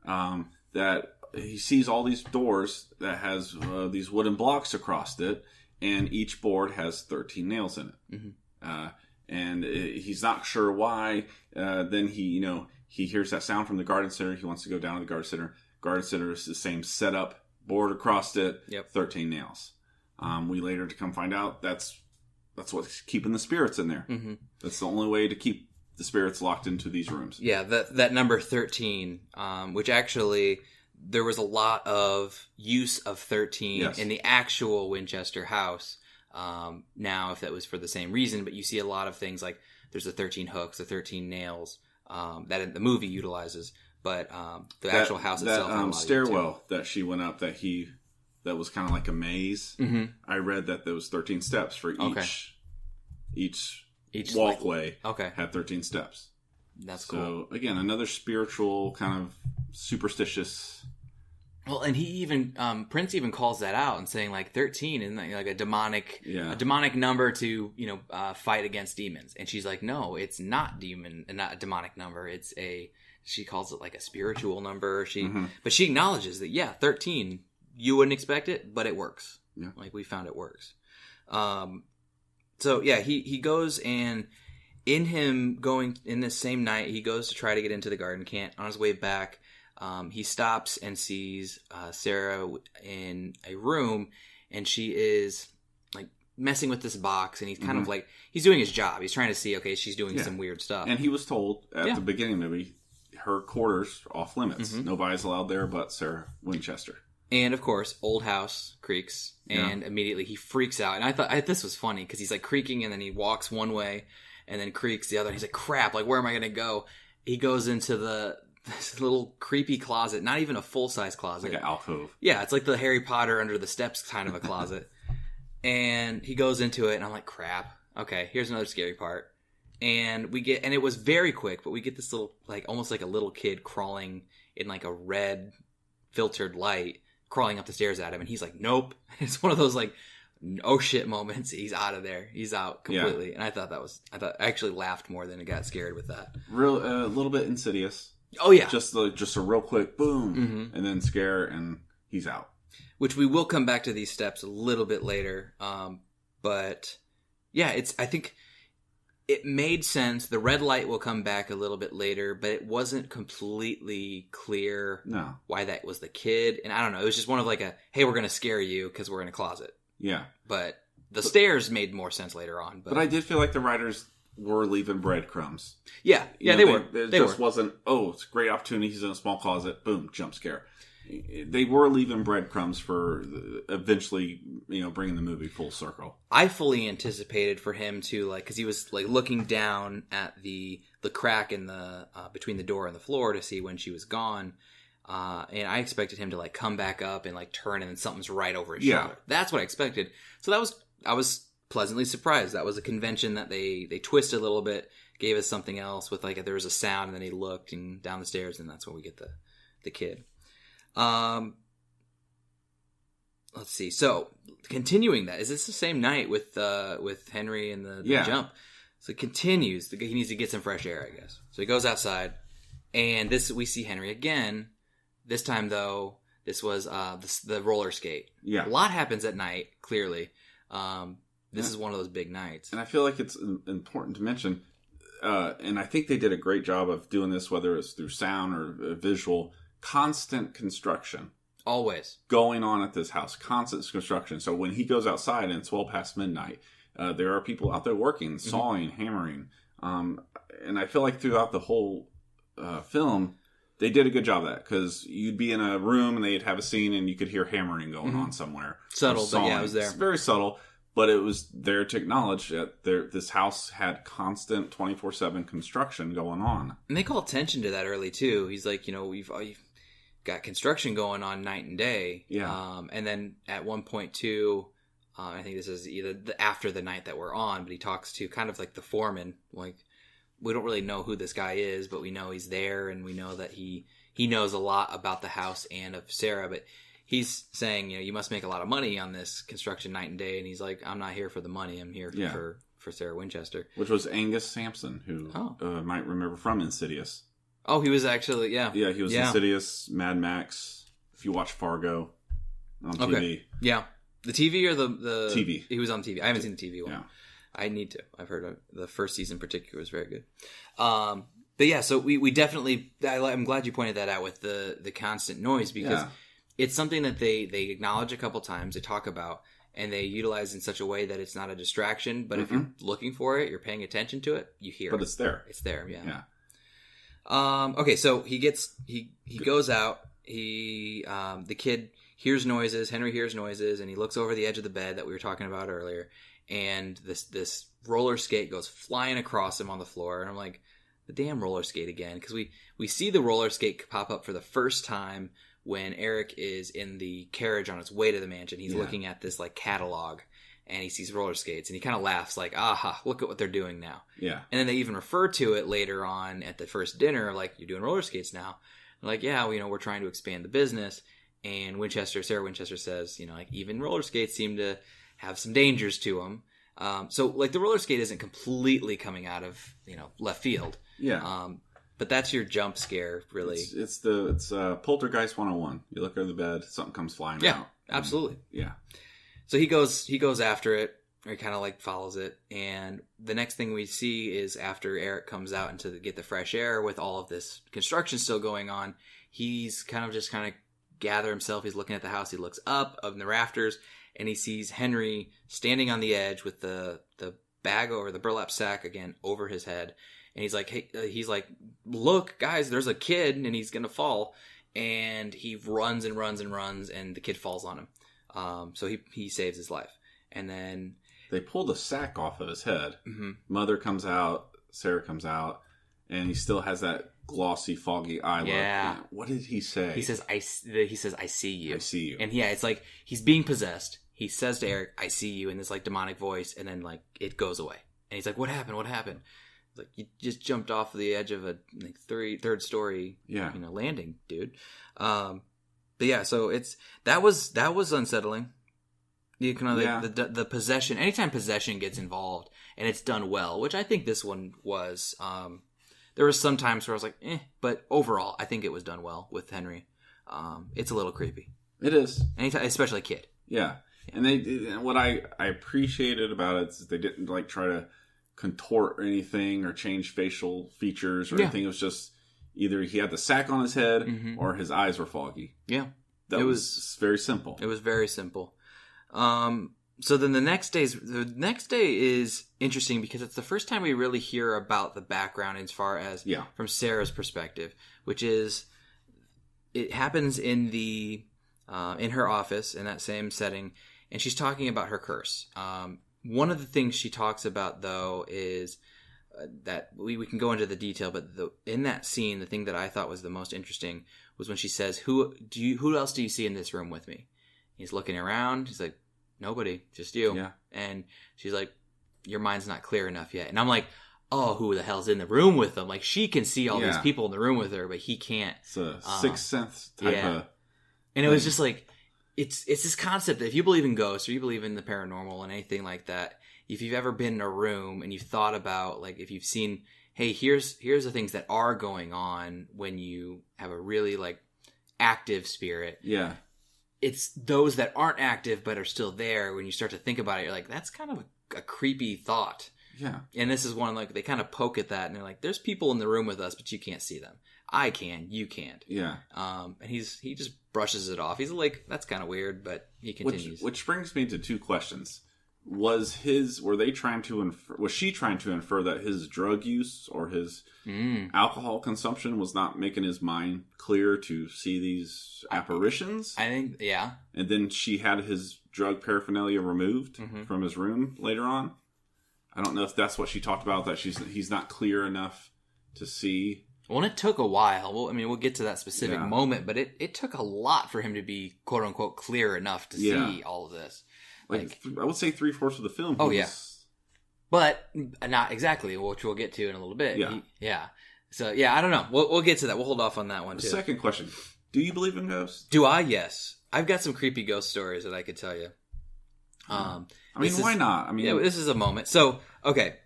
that he sees all these doors that has these wooden blocks across it, and each board has 13 nails in it. Mm-hmm. And he's not sure why. Then he hears that sound from the garden center. He wants to go down to the garden center. Garden center is the same setup, board across it, 13 nails. We later to come find out that's what's keeping the spirits in there. Mm-hmm. That's the only way to keep the spirits locked into these rooms. Yeah, that number 13, which actually there was a lot of use of 13 in the actual Winchester house. Now, if that was for the same reason, but you see a lot of things like there's the 13 hooks, the 13 nails that the movie utilizes, but the actual house itself. That stairwell that she went up that was kind of like a maze. Mm-hmm. I read that there was 13 steps for each walkway. Had 13 steps. That's cool. So again, another spiritual kind of superstitious. Well, and he even Prince even calls that out and saying like 13 isn't like a demonic number to fight against demons. And she's like, no, it's not a demonic number. She calls it like a spiritual number. But she acknowledges that 13. You wouldn't expect it, but it works. Yeah. Like, we found it works. He goes, and in this same night, he goes to try to get into the garden, can't. On his way back, he stops and sees Sarah in a room, and she is, like, messing with this box, and he's kind of like, he's doing his job. He's trying to see, okay, she's doing some weird stuff. And he was told at the beginning of the movie, her quarters are off limits. Mm-hmm. Nobody's allowed there but Sarah Winchester. And, of course, old house creaks, and immediately he freaks out. And I thought this was funny, because he's, like, creaking, and then he walks one way, and then creaks the other. And he's like, crap, like, where am I going to go? He goes into this little creepy closet, not even a full-size closet. Like an alcove. Yeah, it's like the Harry Potter under the steps kind of a closet. And he goes into it, and I'm like, crap. Okay, here's another scary part. And it was very quick, but we get this little, like, almost like a little kid crawling in, like, a red filtered light, crawling up the stairs at him, and he's like, nope. It's one of those, like, oh shit moments. He's out of there. He's out completely. And I I actually laughed more than I got scared with that. A little bit Insidious. Oh yeah. Just a real quick boom, and then scare, and he's out. Which we will come back to these steps a little bit later. But yeah, I think it made sense. The red light will come back a little bit later, but it wasn't completely clear why that was the kid. And I don't know. It was just one of like hey, we're going to scare you because we're in a closet. Yeah. But the stairs made more sense later on. But I did feel like the writers were leaving breadcrumbs. Yeah. Yeah, they were. It just wasn't, it's a great opportunity. He's in a small closet. Boom, jump scare. They were leaving breadcrumbs for eventually, bringing the movie full circle. I fully anticipated for him to because he was looking down at the crack in the between the door and the floor to see when she was gone, and I expected him to come back up and turn, and then something's right over his shoulder. That's what I expected. So I was pleasantly surprised. That was a convention that they twisted a little bit, gave us something else with there was a sound, and then he looked and down the stairs, and that's when we get the kid. Let's see. So, continuing that, is this the same night with Henry and the jump? So it continues. He needs to get some fresh air, I guess. So he goes outside, and we see Henry again. This time, though, this was the roller skate. Yeah, a lot happens at night. Clearly, this is one of those big nights, and I feel like it's important to mention. And I think they did a great job of doing this, whether it's through sound or visual. Constant construction. Always. Going on at this house. Constant construction. So when he goes outside and it's well past midnight, there are people out there working, sawing, hammering. And I feel like throughout the whole film, they did a good job of that. Because you'd be in a room and they'd have a scene and you could hear hammering going on somewhere. Subtle, but yeah, it was there. It's very subtle. But it was there to acknowledge that this house had constant 24/7 construction going on. And they call attention to that early, too. He's like, we've got construction going on night and day. Yeah. And then at one point, too, I think this is either after the night that we're on, but he talks to kind of the foreman. We don't really know who this guy is, but we know he's there, and we know that he knows a lot about the house and of Sarah, but he's saying, you must make a lot of money on this construction night and day. And he's like, I'm not here for the money. I'm here for Sarah Winchester. Which was Angus Sampson, who might remember from Insidious. Oh, he was actually, yeah. Yeah, he was Insidious, Mad Max. If you watch Fargo on TV. Okay. Yeah. The TV or the TV. He was on TV. I haven't seen the TV one. Yeah. I need to. I've heard of the first season in particular was very good. But yeah, so we definitely, I'm glad you pointed that out with the constant noise, because it's something that they acknowledge a couple times, they talk about, and they utilize in such a way that it's not a distraction. But if you're looking for it, you're paying attention to it, you hear it. But it's there. It's there, yeah. Okay, so he goes out. The kid hears noises. Henry hears noises, and he looks over the edge of the bed that we were talking about earlier. And this roller skate goes flying across him on the floor. And I'm like, the damn roller skate again, because we see the roller skate pop up for the first time when Eric is in the carriage on his way to the mansion. He's looking at this catalog, and he sees roller skates, and he kind of laughs aha, look at what they're doing now. Yeah. And then they even refer to it later on at the first dinner, you're doing roller skates now. And we're trying to expand the business. And Sarah Winchester says, even roller skates seem to have some dangers to them. So the roller skate isn't completely coming out of, left field. Yeah. But that's your jump scare, really. It's Poltergeist 101. You look under the bed, something comes flying out. Yeah, absolutely. Yeah. So he goes after it, or he kind of follows it. And the next thing we see is after Eric comes out to get the fresh air with all of this construction still going on, he's kind of gather himself. He's looking at the house. He looks up in the rafters, and he sees Henry standing on the edge with the bag or the burlap sack again over his head. And he's like, hey, look, guys, there's a kid, and he's going to fall. And he runs and runs and runs, and the kid falls on him. So he saves his life. And then they pull the sack off of his head. Mm-hmm. Mother comes out, Sarah comes out, and he still has that glossy, foggy eye look. Yeah. What did he say? He says, I see you. I see you. And it's he's being possessed. He says to Eric, I see you, in this demonic voice, and then it goes away. And he's like, what happened? What happened? You just jumped off the edge of a third story, landing, dude. But yeah, so that was unsettling. The possession. Anytime possession gets involved and it's done well, which I think this one was. There was some times where I was like, but overall, I think it was done well with Henry. It's a little creepy. It is. Anytime, especially a kid. Yeah. And what I appreciated about it is they didn't like try to contort anything or change facial features or anything. It was just either he had the sack on his head or his eyes were foggy. Yeah. It was very simple. It was very simple. So then the next day is interesting because it's the first time we really hear about the background as far as from Sarah's perspective, which is it happens in her office in that same setting, and she's talking about her curse. One of the things she talks about though is that we can go into the detail, but in that scene, the thing that I thought was the most interesting was when she says, "Who else do you see in this room with me?" He's looking around. He's like, "Nobody, just you." Yeah. And she's like, "Your mind's not clear enough yet." And I'm like, "Oh, who the hell's in the room with them?" Like she can see all these people in the room with her, but he can't. It's a sixth sense type of. And it was just like, it's this concept that if you believe in ghosts or you believe in the paranormal and anything like that, if you've ever been in a room and you've thought about, like, if you've seen, hey, here's the things that are going on when you have a really like active spirit. Yeah. It's those that aren't active but are still there. When you start to think about it, you're like, that's kind of a creepy thought. Yeah. And this is one, like, they kind of poke at that and they're like, there's people in the room with us, but you can't see them. I can, you can't. Yeah. And he just brushes it off. He's like, that's kind of weird, but he continues. Which brings me to two questions. Was she trying to infer that his drug use or his alcohol consumption was not making his mind clear to see these apparitions? I think, yeah. And then she had his drug paraphernalia removed from his room later on. I don't know if that's what she talked about, that he's not clear enough to see. Well, and it took a while. Well, I mean, we'll get to that specific moment, but it took a lot for him to be, quote unquote, clear enough to see all of this. Like I would say 3/4 of the film. But not exactly, which we'll get to in a little bit. Yeah. So I don't know. We'll get to that. We'll hold off on that one too. Second question: do you believe in ghosts? Do I? Yes, I've got some creepy ghost stories that I could tell you. I mean, why not? I mean, this is a moment. So, okay,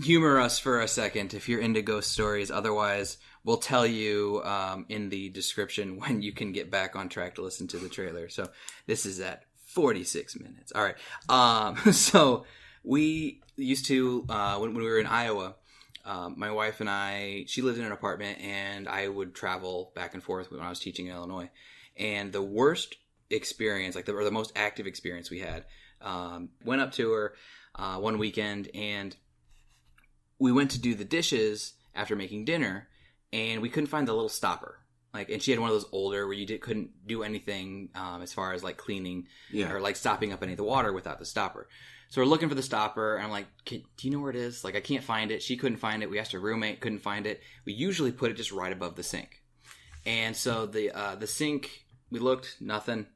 humor us for a second if you're into ghost stories. Otherwise, we'll tell you in the description when you can get back on track to listen to the trailer. So this is at 46 minutes. All right. So we used to, when we were in Iowa, my wife and I, she lived in an apartment and I would travel back and forth when I was teaching in Illinois. And the worst experience, or the most active experience we had, went up to her one weekend and we went to do the dishes after making dinner and we couldn't find the little stopper. And she had one of those older where you couldn't do anything as far as like cleaning or like stopping up any of the water without the stopper. So we're looking for the stopper and I'm like, do you know where it is? Like, I can't find it. She couldn't find it. We asked her roommate, couldn't find it. We usually put it just right above the sink. And so the sink, we looked, nothing.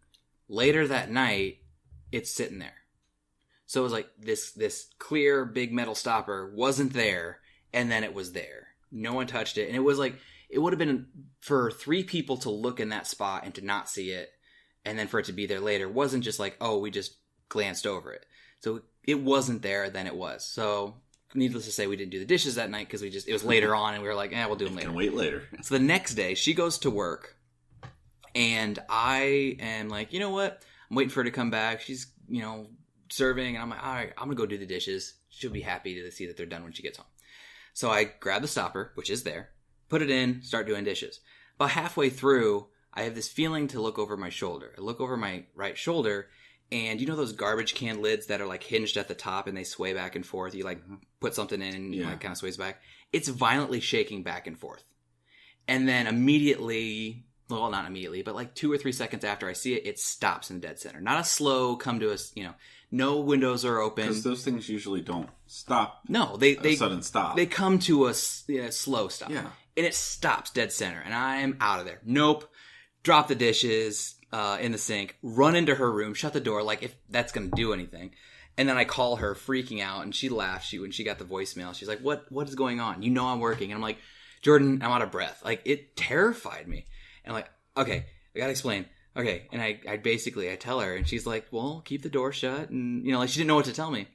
Later that night, it's sitting there. So it was like this clear big metal stopper wasn't there, and then it was there. No one touched it, and it was like, it would have been for 3 people to look in that spot and to not see it, and then for it to be there later. It wasn't just like, oh, we just glanced over it. So it wasn't there, then it was. So needless to say, we didn't do the dishes that night because it was later on, and we were like, we'll do them later. Can wait later. So the next day, she goes to work, and I am like, you know what? I'm waiting for her to come back. She's, serving, and I'm like, all right, I'm going to go do the dishes. She'll be happy to see that they're done when she gets home. So I grab the stopper, which is there, put it in, start doing dishes. About halfway through, I have this feeling to look over my shoulder. I look over my right shoulder, and you know those garbage can lids that are like hinged at the top and they sway back and forth? You like put something in and it kind of sways back. It's violently shaking back and forth. And then immediately, well, not immediately, but like 2 or 3 seconds after I see it, it stops in the dead center. Not a slow come to us, no windows are open. Because those things usually don't stop. No, they sudden stop. They come to a slow stop. Yeah. And it stops dead center. And I'm out of there. Nope. Drop the dishes in the sink. Run into her room. Shut the door. Like, if that's going to do anything. And then I call her freaking out. And she laughed when she got the voicemail. She's like, what is going on? I'm working. And I'm like, Jordan, I'm out of breath. Like, it terrified me. And I'm like, okay, I got to explain. Okay, and I tell her, and she's like, well, keep the door shut, and, like, she didn't know what to tell me.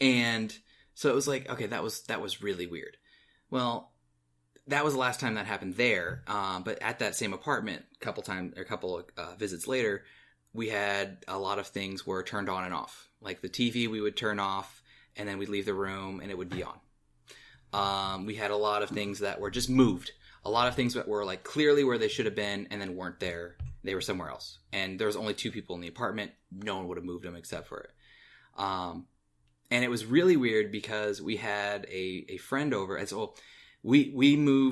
And so it was like, okay, that was really weird. Well, that was the last time that happened there, but at that same apartment, a couple of visits later, we had a lot of things were turned on and off. Like the TV we would turn off, and then we'd leave the room, and it would be on. We had a lot of things that were just moved. A lot of things that were like clearly where they should have been, and then weren't there. They were somewhere else. And there was only 2 people in the apartment. No one would have moved them except for it. And it was really weird because we had a friend over. And so we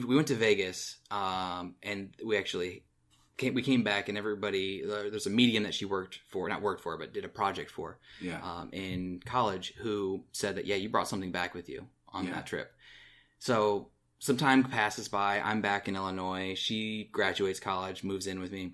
went to Vegas, and we came back, and everybody, there's a medium that she not worked for, but did a project for in college, who said that, you brought something back with you on that trip. So some time passes by. I'm back in Illinois. She graduates college, moves in with me,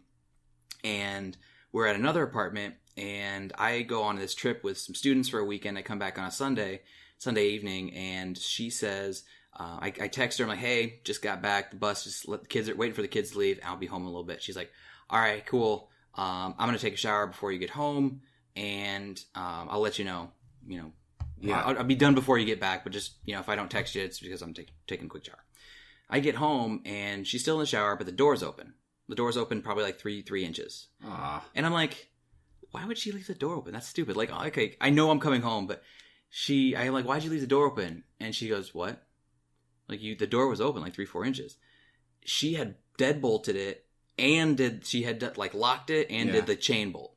and we're at another apartment, and I go on this trip with some students for a weekend. I come back on a Sunday evening, and she says, I text her, I'm like, hey, just got back, the bus, just waiting for the kids to leave, I'll be home in a little bit. She's like, all right, cool, I'm going to take a shower before you get home, and I'll let you know, I'll be done before you get back, but just, if I don't text you, it's because I'm taking a quick shower. I get home, and she's still in the shower, but the door's open. The door's open probably like 3 inches. And I'm like, why would she leave the door open? That's stupid. Like, okay, I know I'm coming home, but I'm like, why'd you leave the door open? And she goes, what? Like, the door was open like 3-4 inches. She had deadbolted it, and she had like locked it and did the chain bolt.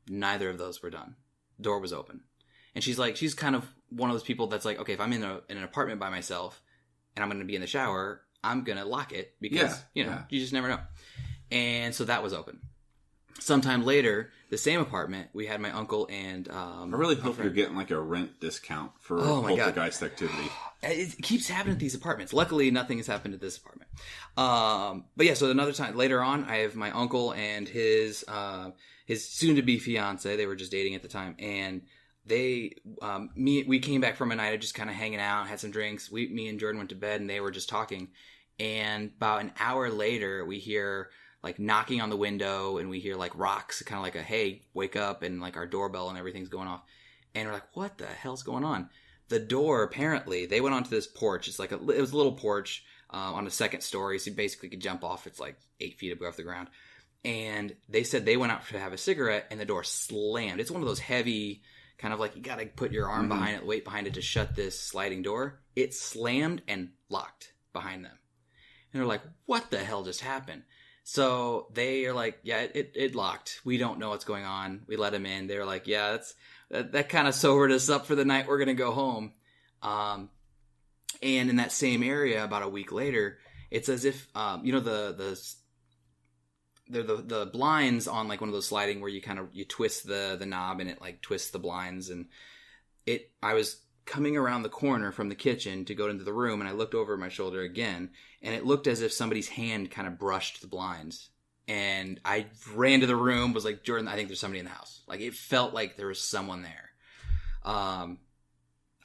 Neither of those were done. Door was open. And she's kind of one of those people that's like, okay, if I'm in an apartment by myself and I'm going to be in the shower, I'm going to lock it because, you just never know. And so that was open. Sometime later, the same apartment, we had my uncle and... I really hope you're getting like a rent discount for poltergeist activity. It keeps happening at these apartments. Luckily, nothing has happened at this apartment. But yeah, so another time, later on, I have my uncle and his soon-to-be fiance. They were just dating at the time. And we came back from a night of just kind of hanging out, had some drinks. Me and Jordan went to bed, and they were just talking. And about an hour later, we hear... like knocking on the window, and we hear like rocks, kind of like a, hey, wake up, and like our doorbell and everything's going off. And we're like, what the hell's going on? The door, apparently, they went onto this porch. It's like it was a little porch on the second story, so you basically could jump off. It's like 8 feet above the ground. And they said they went out to have a cigarette, and the door slammed. It's one of those heavy, kind of like you got to put your arm behind it, weight behind it to shut this sliding door. It slammed and locked behind them. And they're like, what the hell just happened? So they are like, yeah, it locked. We don't know what's going on. We let him in. They're like, yeah, that kind of sobered us up for the night. We're going to go home. And in that same area, about a week later, it's as if, the blinds on like one of those sliding where you twist the knob and it like twists the blinds. And I was coming around the corner from the kitchen to go into the room, and I looked over my shoulder again, and it looked as if somebody's hand kind of brushed the blinds. And I ran to the room, was like, Jordan, I think there's somebody in the house. Like, it felt like there was someone there.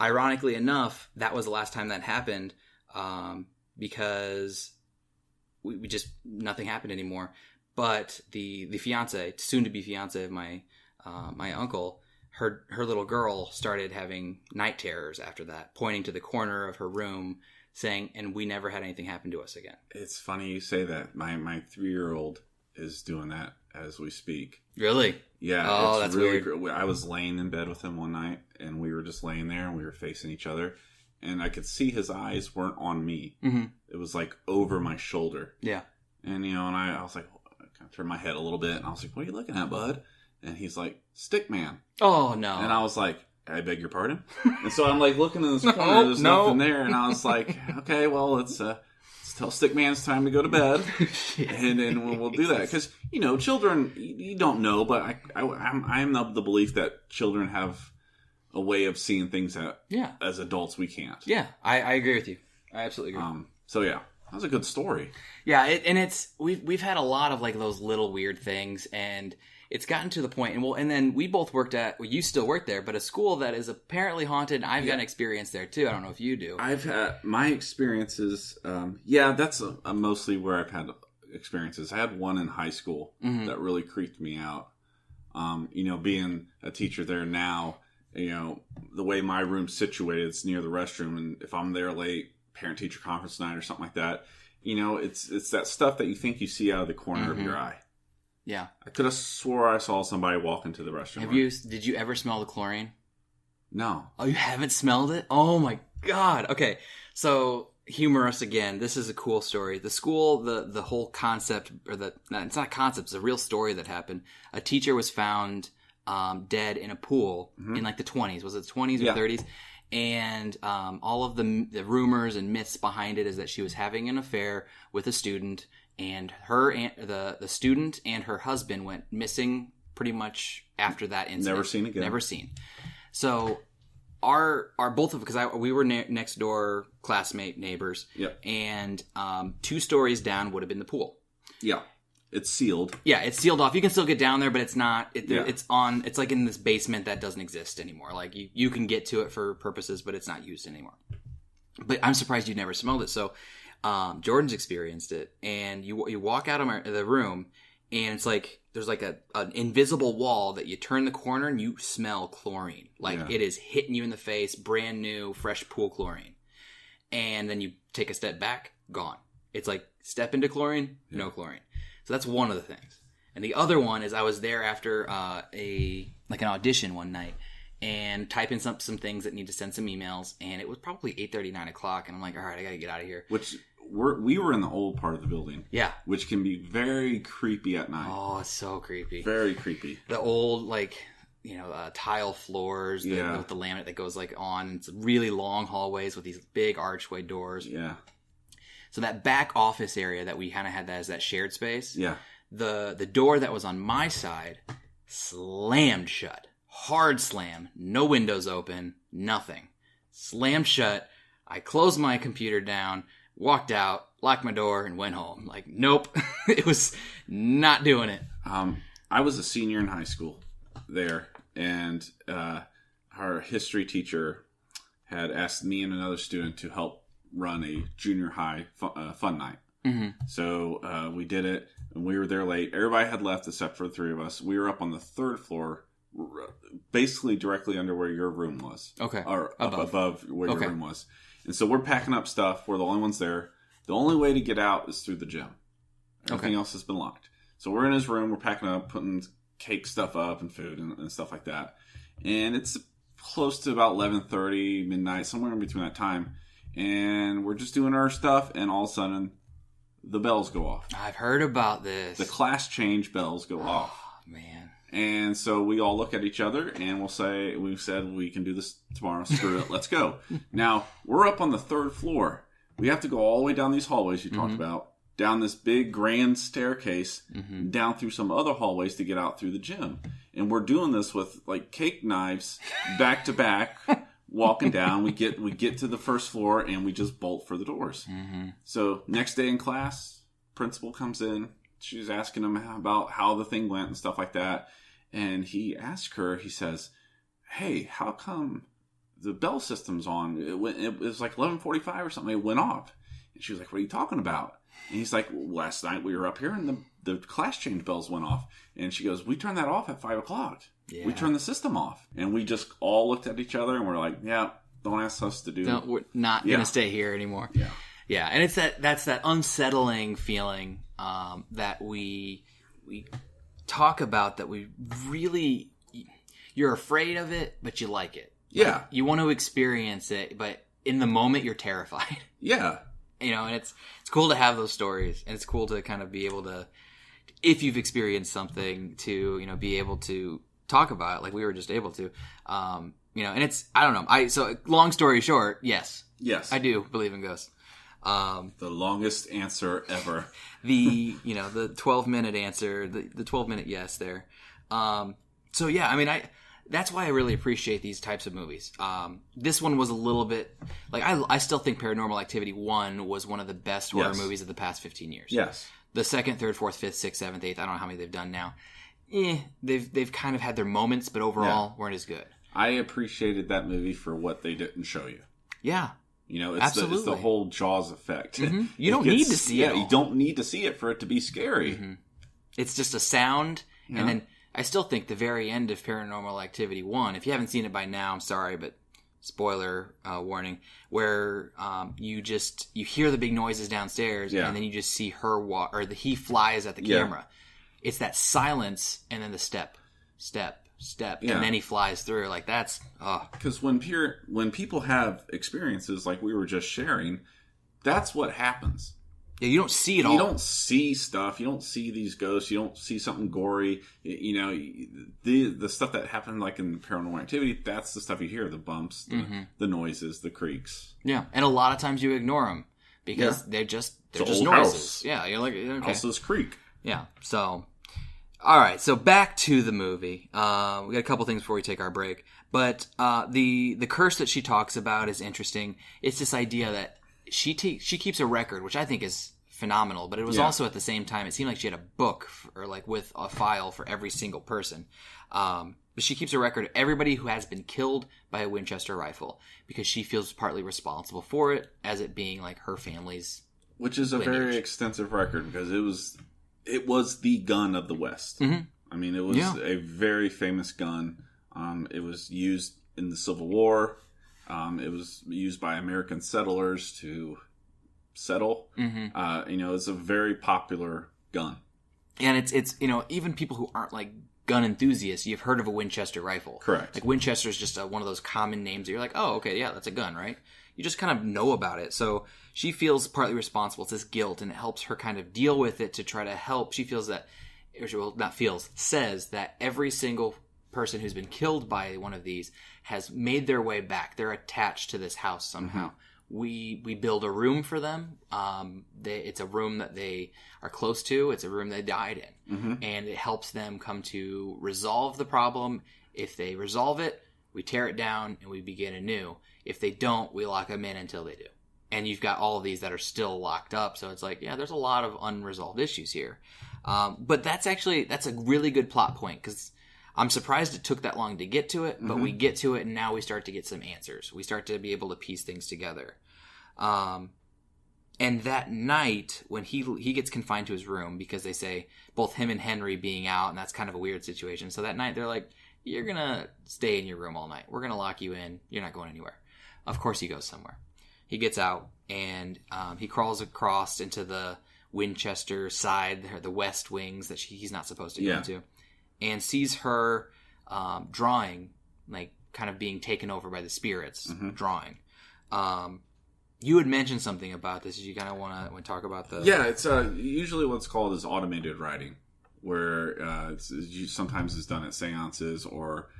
Ironically enough, that was the last time that happened, because we just, nothing happened anymore. But the fiance, soon-to-be fiance of my uncle, her little girl started having night terrors after that, pointing to the corner of her room, saying, and we never had anything happen to us again. It's funny you say that. My 3-year-old is doing that as we speak. Really? Yeah. Oh, that's really weird. I was laying in bed with him one night, and we were just laying there, and we were facing each other, and I could see his eyes weren't on me. Mm-hmm. It was like over my shoulder. Yeah. And, and I was like, I kind of turned my head a little bit, and I was like, what are you looking at, bud? And he's like, Stick Man. Oh, no. And I was like, I beg your pardon? And so I'm like looking in this corner, there's nothing there. And I was like, okay, well, let's tell Stick Man it's time to go to bed. And then we'll do that. Because, children, you don't know, but I'm of the belief that children have a way of seeing things that as adults we can't. Yeah, I agree with you. I absolutely agree. So, yeah. That was a good story. Yeah, we've had a lot of like those little weird things, and it's gotten to the point, and then we both worked you still work there, but a school that is apparently haunted. I've got an experience there too. I don't know if you do. I've had my experiences. That's mostly where I've had experiences. I had one in high school that really creeped me out. Being a teacher there now, the way my room's situated, it's near the restroom, and if I'm there late, parent-teacher conference night or something like that, it's that stuff that you think you see out of the corner of your eye. Yeah. I could have swore I saw somebody walk into the restroom. Did you ever smell the chlorine? No. Oh, you haven't smelled it? Oh my God. Okay. So, humor us again. This is a cool story. The school, the whole concept, it's not a concept, it's a real story that happened. A teacher was found dead in a pool in like the 20s. Was it the 20s or 30s? And all of the rumors and myths behind it is that she was having an affair with a student, and the student and her husband went missing pretty much after that incident. Never seen again. Never seen. So our both of, because we were next door classmate neighbors. Yep. And 2 stories down would have been the pool. Yeah. It's sealed. Yeah, it's sealed off. You can still get down there, but it's not. It's like in this basement that doesn't exist anymore. Like you can get to it for purposes, but it's not used anymore. But I'm surprised you never smelled it. So Jordan's experienced it, and you walk out of the room, and it's like there's like an invisible wall that you turn the corner and you smell chlorine. Like it is hitting you in the face, brand new, fresh pool chlorine. And then you take a step back, gone. It's like step into chlorine, no chlorine. So that's one of the things. And the other one is I was there after an audition one night and typing some things that need to send some emails, and it was probably 8:30, 9 o'clock, and I'm like, all right, I gotta get out of here. We were in the old part of the building. Yeah. Which can be very creepy at night. Oh, it's so creepy. Very creepy. The old, tile floors with the laminate that goes on. It's really long hallways with these big archway doors. Yeah. So that back office area that we kind of had that as that shared space. Yeah. The door that was on my side slammed shut. Hard slam. No windows open. Nothing. Slammed shut. I closed my computer down, walked out, locked my door, and went home. Like, nope. It was not doing it. I was a senior in high school there, and our history teacher had asked me and another student to help run a junior high fun night. Mm-hmm. So we did it, and we were there late. Everybody had left except for the 3 of us. We were up on the 3rd floor, basically directly under where your room was. Okay. Or above where your room was. And so we're packing up stuff. We're the only ones there. The only way to get out is through the gym. Everything else has been locked. So we're in his room. We're packing up, putting cake stuff up and food and stuff like that. And it's close to about 11:30, midnight, somewhere in between that time. And we're just doing our stuff, and all of a sudden, the bells go off. I've heard about this. The class change bells go off. Man. And so we all look at each other, and we've said we can do this tomorrow. Screw it, let's go. Now, we're up on the 3rd floor. We have to go all the way down these hallways you talked about, down this big grand staircase, down through some other hallways to get out through the gym. And we're doing this with like cake knives, back to back. Walking down, we get to the 1st floor, and we just bolt for the doors. Mm-hmm. So next day in class, principal comes in. She's asking him about how the thing went and stuff like that. And he asked her, he says, hey, how come the bell system's on? It was like 11:45 or something. It went off. And she was like, what are you talking about? And he's like, well, last night we were up here, and the class change bells went off. And she goes, we turned that off at 5 o'clock. Yeah. We turned the system off. And we just all looked at each other, and we're like, yeah, don't ask us to do. No, we're not going to stay here anymore. Yeah. Yeah. And that's that unsettling feeling that we talk about, that we really, you're afraid of it, but you like it. Yeah. Like, you want to experience it, but in the moment you're terrified. Yeah. And it's cool to have those stories, and it's cool to kind of be able to, if you've experienced something, to, be able to talk about it like we were just able to. And it's, I don't know. So long story short, yes. Yes. I do believe in ghosts. The longest answer ever. The 12-minute answer, the 12-minute yes there. So yeah, I mean, that's why I really appreciate these types of movies. This one was a little bit, like, I still think Paranormal Activity 1 was one of the best horror movies of the past 15 years. Yes. The 2nd, 3rd, 4th, 5th, 6th, 7th, 8th, I don't know how many they've done now. They've kind of had their moments, but overall weren't as good. I appreciated that movie for what they didn't show you. Yeah. It's the whole Jaws effect. Mm-hmm. You don't need to see it. Yeah, you don't need to see it for it to be scary. Mm-hmm. It's just a sound, and then I still think the very end of Paranormal Activity 1, if you haven't seen it by now, I'm sorry, but spoiler warning, where you hear the big noises downstairs, and then you just see her walk, or he flies at the camera. it's that silence and then the step, and then he flies through. Like that's because when people have experiences like we were just sharing, that's what happens. Yeah, you don't see it all. You don't see stuff. You don't see these ghosts. You don't see something gory. You know, the stuff that happened like in Paranormal Activity, that's the stuff you hear, the bumps, the noises, the creaks. Yeah, and a lot of times you ignore them because they're just noises. House. Yeah, you're like, okay. Houses creak. Yeah, so... All right, so back to the movie. We got a couple things before we take our break. But the curse that she talks about is interesting. It's this idea that she keeps a record, which I think is phenomenal. But it was also at the same time, it seemed like she had a book or like with a file for every single person. But she keeps a record of everybody who has been killed by a Winchester rifle because she feels partly responsible for it, as it being like her family's which is a lineage. Very extensive record because it was the gun of the West. Mm-hmm. I mean, it was a very famous gun. It was used in the Civil War. It was used by American settlers to settle. Mm-hmm. You know, it's a very popular gun. And it's you know, even people who aren't like gun enthusiasts, you've heard of a Winchester rifle. Correct. Like Winchester is just one of those common names that you're like, oh, okay, yeah, that's a gun, right? You just kind of know about it. So she feels partly responsible. It's this guilt, and it helps her kind of deal with it to try to help. She feels that, says that every single person who's been killed by one of these has made their way back. They're attached to this house somehow. Mm-hmm. We build a room for them. It's a room that they are close to. It's a room they died in. Mm-hmm. And it helps them come to resolve the problem. If they resolve it, we tear it down and we begin anew. If they don't, we lock them in until they do. And you've got all of these that are still locked up. So it's like, yeah, there's a lot of unresolved issues here. But that's a really good plot point because I'm surprised it took that long to get to it. But we get to it and now we start to get some answers. We start to be able to piece things together. And that night when he gets confined to his room because they say both him and Henry being out, and that's kind of a weird situation. So that night they're like, you're going to stay in your room all night. We're going to lock you in. You're not going anywhere. Of course he goes somewhere. He gets out and he crawls across into the Winchester side, the west wings that he's not supposed to go into, and sees her drawing, like kind of being taken over by the spirits, drawing. You had mentioned something about this. You kind of want to talk about the... Yeah, it's usually what's called is automated writing, where sometimes it's done at seances or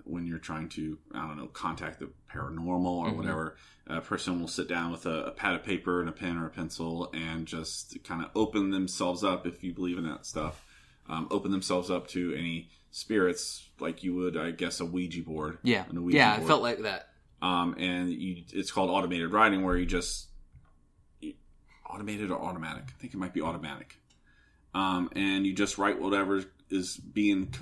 when you're trying to, contact the paranormal or whatever. A person will sit down with a pad of paper and a pen or a pencil and just kind of open themselves up, if you believe in that stuff, open themselves up to any spirits like you would, I guess, a Ouija board. Yeah, board. I felt like that. It's called automated writing, where you just... Automated or automatic? I think it might be automatic. And you just write whatever is being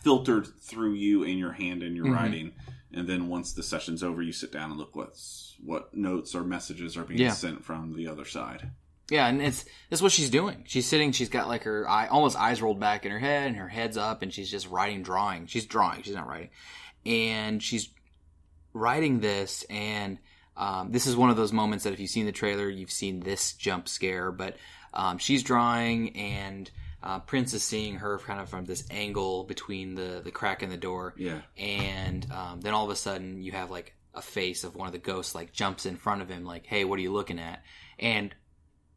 filtered through you in your hand and your writing. And then once the session's over, you sit down and look what notes or messages are being sent from the other side. Yeah, and that's what she's doing. She's sitting, she's got like her almost eyes rolled back in her head, and her head's up, and she's just drawing. She's drawing, she's not writing. And she's writing this, and this is one of those moments that if you've seen the trailer, you've seen this jump scare, but she's drawing, and Prince is seeing her kind of from this angle between the crack in the door. Yeah. And then all of a sudden you have like a face of one of the ghosts like jumps in front of him like, hey, what are you looking at? And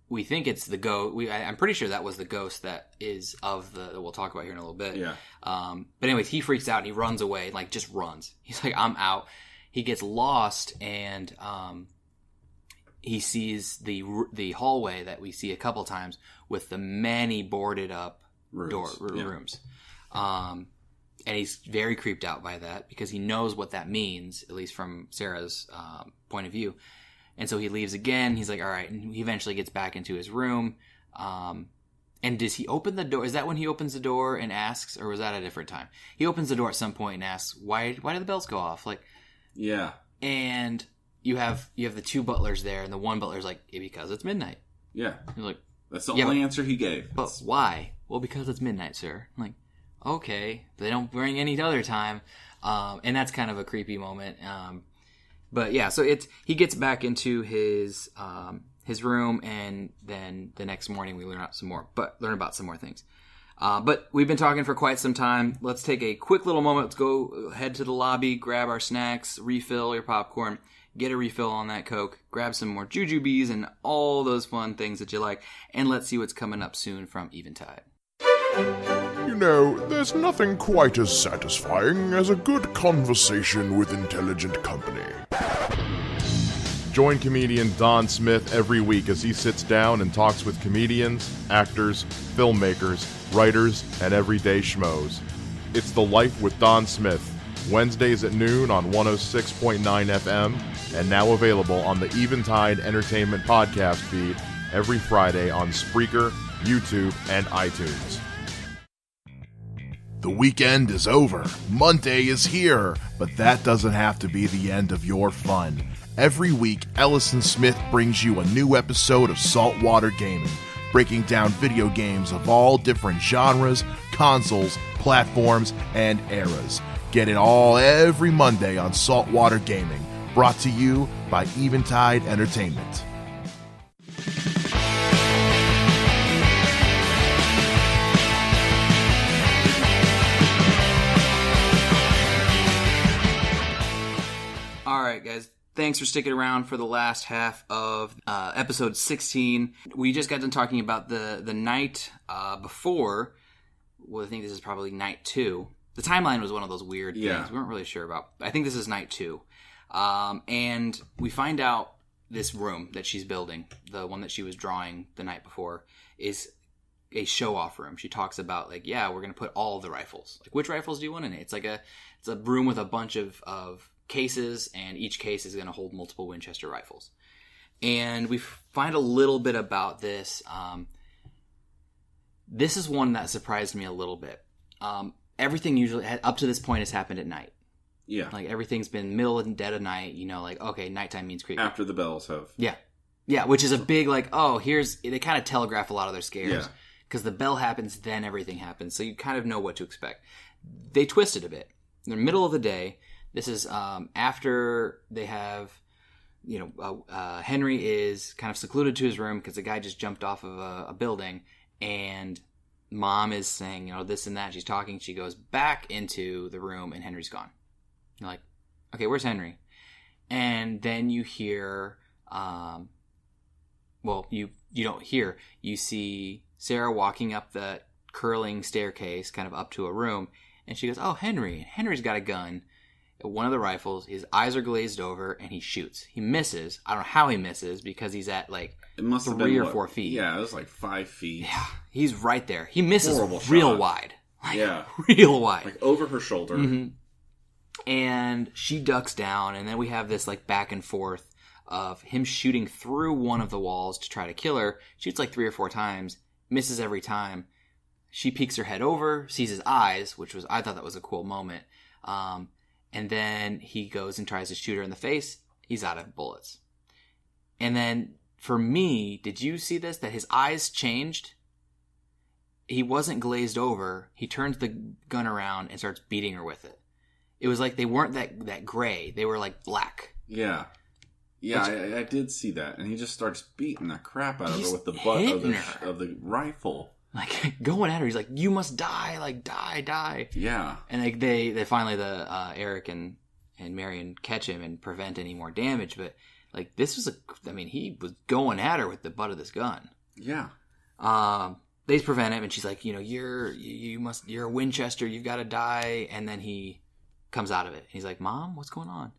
we think it's the ghost. I'm pretty sure that was the ghost that is that we'll talk about here in a little bit. Yeah. But anyways, he freaks out and he runs away, like just runs. He's like, I'm out. He gets lost and he sees the hallway that we see a couple times with the many boarded up rooms. And he's very creeped out by that because he knows what that means, at least from Sarah's point of view. And so he leaves again. He's like, all right. And he eventually gets back into his room. And does he open the door? Is that when he opens the door and asks, or was that a different time? He opens the door at some point and asks, why do the bells go off? Like, yeah. And you have the two butlers there, and the one butler's like, because it's midnight. Yeah. He's like, that's the only answer he gave. But why? Well, because it's midnight, sir. I'm like, okay. They don't bring any other time. And that's kind of a creepy moment. But yeah, so he gets back into his room, and then the next morning we learn about some more things. But we've been talking for quite some time. Let's take a quick little moment. Let's go head to the lobby, grab our snacks, refill your popcorn, get a refill on that Coke, grab some more jujubes and all those fun things that you like, and let's see what's coming up soon from Eventide. You know, there's nothing quite as satisfying as a good conversation with intelligent company. Join comedian Don Smith every week as he sits down and talks with comedians, actors, filmmakers, writers, and everyday schmoes. It's The Life with Don Smith, Wednesdays at noon on 106.9 FM, and now available on the Eventide Entertainment podcast feed every Friday on Spreaker, YouTube, and iTunes. The weekend is over. Monday is here, but that doesn't have to be the end of your fun. Every week, Ellison Smith brings you a new episode of Saltwater Gaming, breaking down video games of all different genres, consoles, platforms, and eras. Get it all every Monday on Saltwater Gaming, brought to you by Eventide Entertainment. All right, guys. Thanks for sticking around for the last half of episode 16. We just got done talking about the night before. Well, I think this is probably night 2. The timeline was one of those weird things we weren't really sure about. I think this is night 2. And we find out this room that she's building, the one that she was drawing the night before, is a show-off room. She talks about, like, we're going to put all the rifles. Like, which rifles do you want in it? It's a room with a bunch of cases, and each case is going to hold multiple Winchester rifles. And we find a little bit about this. This is one that surprised me a little bit. Everything usually, up to this point, has happened at night. Yeah. Like, everything's been middle and dead of night, like, okay, nighttime means creepy. After the bells have. Yeah. Yeah, which is a big, like, they kind of telegraph a lot of their scares. Because the bell happens, then everything happens. So you kind of know what to expect. They twist it a bit. In the middle of the day, this is after they have, Henry is kind of secluded to his room because the guy just jumped off of a building, and Mom is saying, this and that. She's talking. She goes back into the room, and Henry's gone. You're like, okay, where's Henry? And then you hear, you don't hear. You see Sarah walking up the curling staircase, kind of up to a room, and she goes, oh, Henry. Henry's got a gun. One of the rifles, his eyes are glazed over, and he shoots. He misses. I don't know how he misses, because he's at, like, it must 3 have been, or 4 feet. Yeah, it was like 5 feet. Yeah, he's right there. He misses real wide. Like, Yeah. real wide. Like, over her shoulder. Mm-hmm. And she ducks down, and then we have this, like, back and forth of him shooting through one of the walls to try to kill her. Shoots, like, 3 or 4 times. Misses every time. She peeks her head over, sees his eyes, I thought that was a cool moment. And then he goes and tries to shoot her in the face. He's out of bullets. And then, for me, did you see this? That his eyes changed? He wasn't glazed over. He turns the gun around and starts beating her with it. It was like they weren't that gray. They were like black. Yeah. Yeah, I did see that. And he just starts beating the crap out of her with the butt of the rifle. Like, going at her. He's like, you must die. Like, die. Yeah. And like they finally, Eric and Marion catch him and prevent any more damage. But, like, this was he was going at her with the butt of this gun. Yeah. They prevent him, and she's like, you're a Winchester. You've got to die. And then he comes out of it. He's like, Mom, what's going on?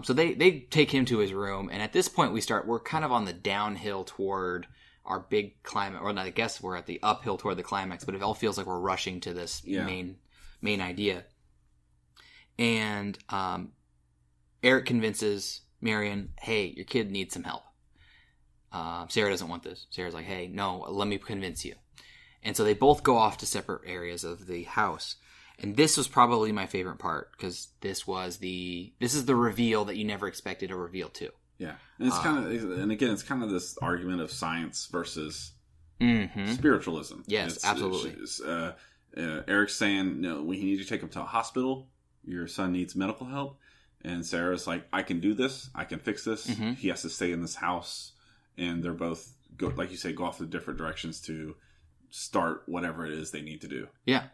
So they take him to his room. And at this point, we're kind of on the downhill toward our big climax, or I guess we're at the uphill toward the climax, but it all feels like we're rushing to this main idea. And Eric convinces Marion, hey, your kid needs some help. Sarah doesn't want this. Sarah's like, hey, no, let me convince you. And so they both go off to separate areas of the house. And this was probably my favorite part, because this is the reveal that you never expected a reveal to. Yeah, and it's kind of this argument of science versus mm-hmm. spiritualism. Yes, absolutely. Eric's saying, no, we need to take him to a hospital. Your son needs medical help. And Sarah's like, I can do this. I can fix this. Mm-hmm. He has to stay in this house. And they're both, go off to different directions to start whatever it is they need to do. Yeah.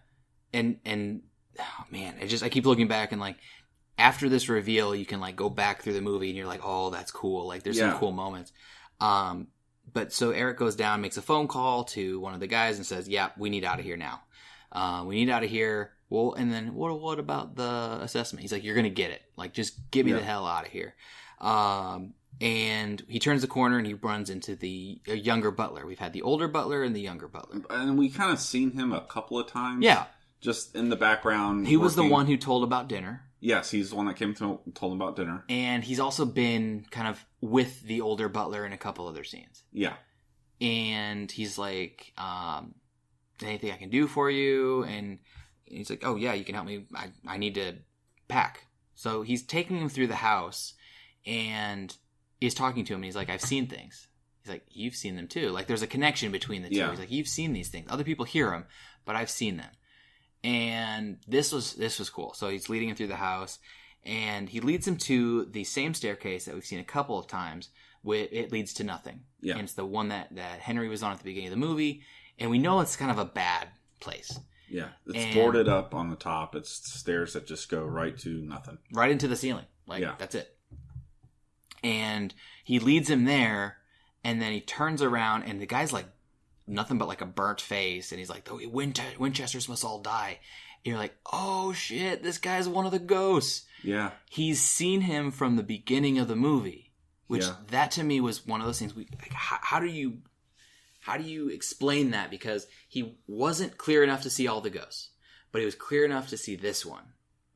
And oh man, I keep looking back and like after this reveal, you can like go back through the movie and you're like, oh, that's cool. Like there's some cool moments. But so Eric goes down, makes a phone call to one of the guys and says, yeah, we need out of here now. We need out of here. Well, and then what about the assessment? He's like, you're going to get it. Like, just get me the hell out of here. And he turns the corner and he runs into the younger butler. We've had the older butler and the younger butler. And we kind of seen him a couple of times. Yeah. Just in the background. He was the one who told about dinner. Yes, he's the one that came to told him about dinner. And he's also been kind of with the older butler in a couple other scenes. Yeah. And he's like, anything I can do for you? And he's like, oh yeah, you can help me. I need to pack. So he's taking him through the house and he's talking to him. And he's like, I've seen things. He's like, you've seen them too. Like there's a connection between the two. Yeah. He's like, you've seen these things. Other people hear them, but I've seen them. And this was cool. So he's leading him through the house and he leads him to the same staircase that we've seen a couple of times. It leads to nothing. Yeah. And it's the one that Henry was on at the beginning of the movie. And we know it's kind of a bad place. Yeah. It's boarded up on the top. It's stairs that just go right to nothing. Right into the ceiling. Like, that's it. And he leads him there, and then he turns around, and the guy's like, nothing but like a burnt face, and he's like, the Winchesters must all die. And you're like, oh shit, this guy's one of the ghosts. Yeah. He's seen him from the beginning of the movie, which that to me was one of those things. How do you explain that? Because he wasn't clear enough to see all the ghosts, but he was clear enough to see this one.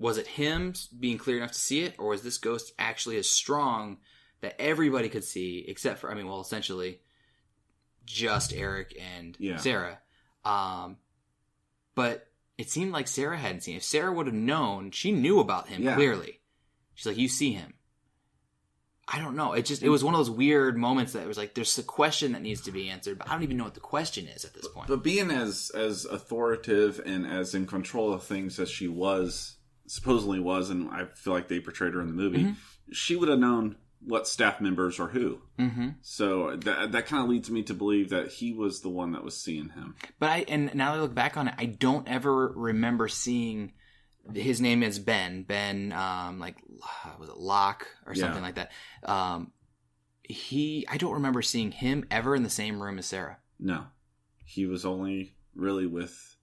Was it him being clear enough to see it, or was this ghost actually as strong that everybody could see, except for, essentially just Eric and Sarah. But it seemed like Sarah hadn't seen it. If Sarah would have known, she knew about him clearly. She's like, you see him. I don't know. It was one of those weird moments that it was like, there's a question that needs to be answered, but I don't even know what the question is at this point. But being as authoritative and as in control of things as she supposedly was, and I feel like they portrayed her in the movie, she would have known what staff members are who. Mm-hmm. So that kind of leads me to believe that he was the one that was seeing him. But and now that I look back on it, I don't ever remember seeing, his name is Ben. Ben, was it Locke or something like that? I don't remember seeing him ever in the same room as Sarah. No. He was only really with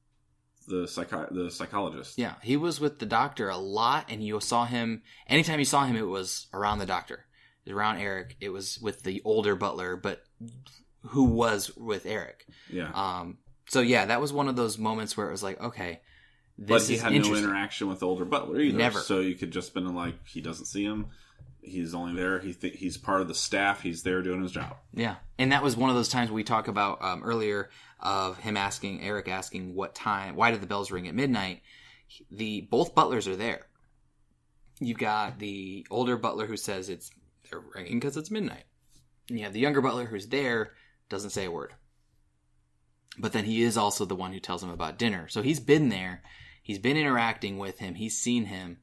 the psychologist. Yeah, he was with the doctor a lot, and you saw him, anytime you saw him, it was around the doctor. It was around Eric. It was with the older butler, but who was with Eric. Yeah. So yeah, that was one of those moments where it was like, okay, this is interesting. But he had no interaction with the older butler either. Never. So you could just been like, he doesn't see him. He's only there. He's part of the staff. He's there doing his job. Yeah. And that was one of those times we talked about earlier of Eric asking what time, why did the bells ring at midnight? Both butlers are there. You've got the older butler who says they're ringing because it's midnight. And you have the younger butler who's there, doesn't say a word. But then he is also the one who tells him about dinner. So he's been there. He's been interacting with him. He's seen him.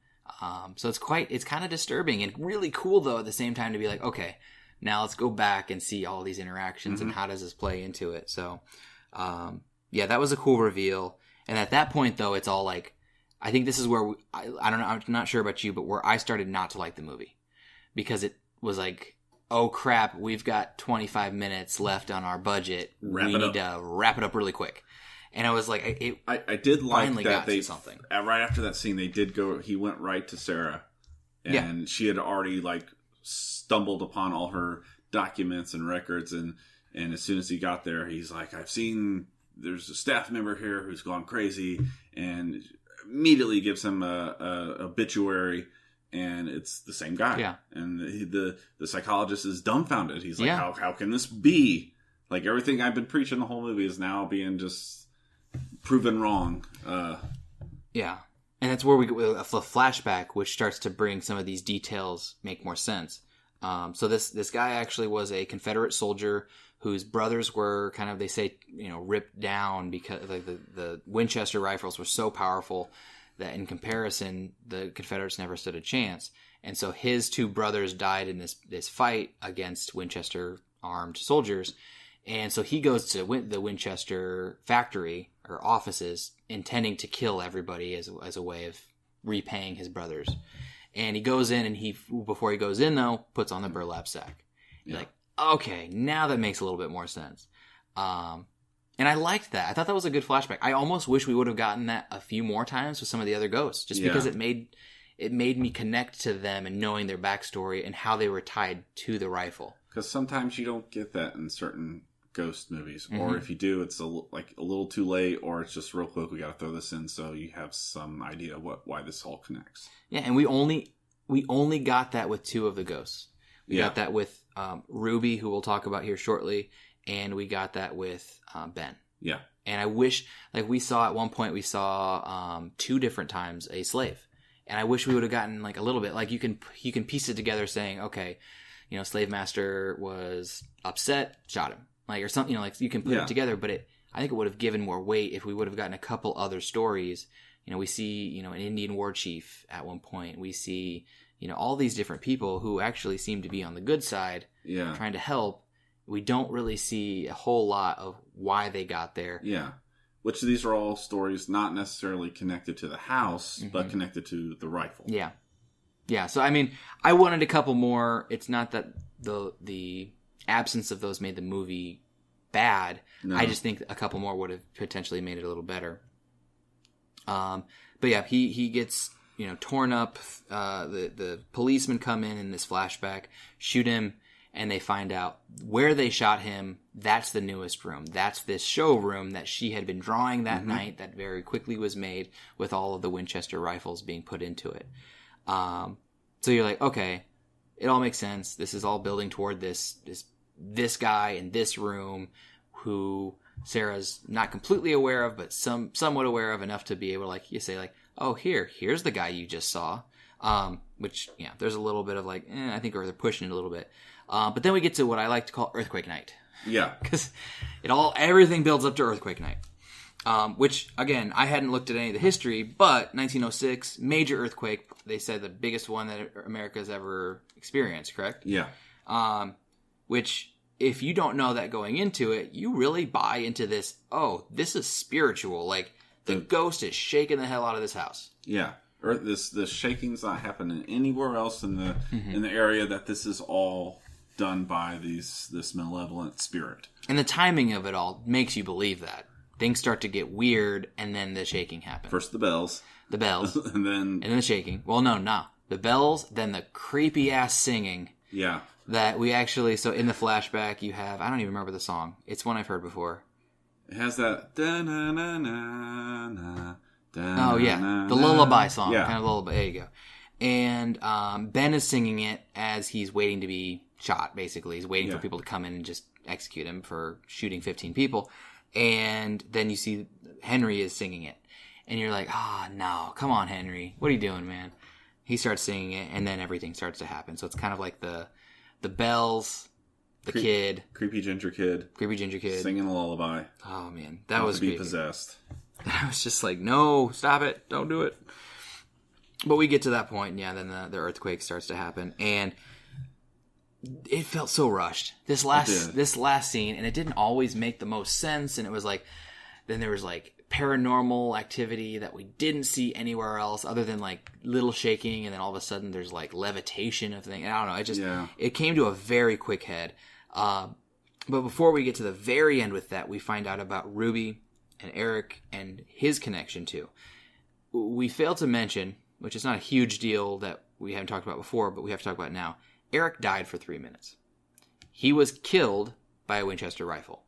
So it's kind of disturbing and really cool though at the same time to be like, okay, now let's go back and see all these interactions and how does this play into it. So, that was a cool reveal. And at that point though, it's all like, I think this is where I don't know, I'm not sure about you, but where I started not to like the movie because it was like, oh crap, we've got 25 minutes left on our budget. We need to wrap it up really quick. And I was like, I did like that they something right after that scene. They did go. He went right to Sarah, and she had already stumbled upon all her documents and records. And as soon as he got there, he's like, I've seen there's a staff member here who's gone crazy, and immediately gives him a obituary. And it's the same guy. Yeah. And the psychologist is dumbfounded. He's like, how can this be? Like everything I've been preaching the whole movie is now being just proven wrong. Yeah. And that's where we get a flashback, which starts to bring some of these details make more sense. So this guy actually was a Confederate soldier whose brothers were kind of, they say, ripped down because the Winchester rifles were so powerful that in comparison, the Confederates never stood a chance. And so his two brothers died in this fight against Winchester armed soldiers. And so he goes to the Winchester factory or offices intending to kill everybody as a way of repaying his brothers. And he goes in, and before he goes in, though, puts on the burlap sack. You're like, okay, now that makes a little bit more sense. And I liked that. I thought that was a good flashback. I almost wish we would have gotten that a few more times with some of the other ghosts, just because it made me connect to them and knowing their backstory and how they were tied to the rifle. Because sometimes you don't get that in certain ghost movies, or if you do, it's a little too late, or it's just real quick. We got to throw this in so you have some idea why this all connects. Yeah, and we only got that with two of the ghosts. We got that with Ruby, who we'll talk about here shortly, and we got that with Ben. Yeah. And I wish, like we saw at one point, we saw 2 different times a slave. And I wish we would have gotten like a little bit, like you can piece it together saying, okay, slave master was upset, shot him. Like, or something, like you can put it together, but I think it would have given more weight if we would have gotten a couple other stories. We see, an Indian war chief at one point. We see, all these different people who actually seem to be on the good side, trying to help. We don't really see a whole lot of why they got there. Yeah. Which these are all stories not necessarily connected to the house, but connected to the rifle. Yeah. Yeah. So, I mean, I wanted a couple more. It's not that the absence of those made the movie bad. No. I just think a couple more would have potentially made it a little better. But yeah, he gets, torn up. The policemen come in this flashback, shoot him, and they find out where they shot him. That's the newest room. That's this showroom that she had been drawing that night that very quickly was made with all of the Winchester rifles being put into it. So you're like, okay, it all makes sense. This is all building toward this guy in this room who Sarah's not completely aware of, but somewhat aware of enough to be able to, like, you say, like, oh, here's the guy you just saw. Which, there's a little bit of like, I think they're pushing it a little bit. But then we get to what I like to call Earthquake Night. Yeah. Because everything builds up to Earthquake Night. Which, again, I hadn't looked at any of the history, but 1906, major earthquake, they said the biggest one that America's ever experienced, correct? Yeah. Which, if you don't know that going into it, you really buy into this, this is spiritual. Like, the ghost is shaking the hell out of this house. Yeah. The shaking's not happening anywhere else in the area, that this is all done by this malevolent spirit. And the timing of it all makes you believe that. Things start to get weird, and then the shaking happens. First the bells. and then the shaking. Well, no. The bells, then the creepy-ass singing. Yeah. That we actually, so in the flashback, you have, I don't even remember the song. It's one I've heard before. It has that, da-na-na-na-na. Oh, yeah. The lullaby song. Yeah. Kind of lullaby. There you go. And Ben is singing it as he's waiting to be shot, basically. He's waiting for people to come in and just execute him for shooting 15 people. And then you see Henry is singing it. And you're like, no. Come on, Henry. What are you doing, man? He starts singing it, and then everything starts to happen. So it's kind of like the bells, the kid. Creepy ginger kid. Singing a lullaby. Oh, man. That was creepy. To be possessed. I was just like, no, stop it. Don't do it. But we get to that point, and then the earthquake starts to happen. And it felt so rushed. This last scene, and it didn't always make the most sense. And it was like, then there was like paranormal activity that we didn't see anywhere else other than like little shaking. And then all of a sudden there's like levitation of things. I don't know. It came to a very quick head. But before we get to the very end with that, we find out about Ruby and Eric and his connection too. We failed to mention, which is not a huge deal that we haven't talked about before, but we have to talk about now. Eric died for 3 minutes. He was killed by a Winchester rifle.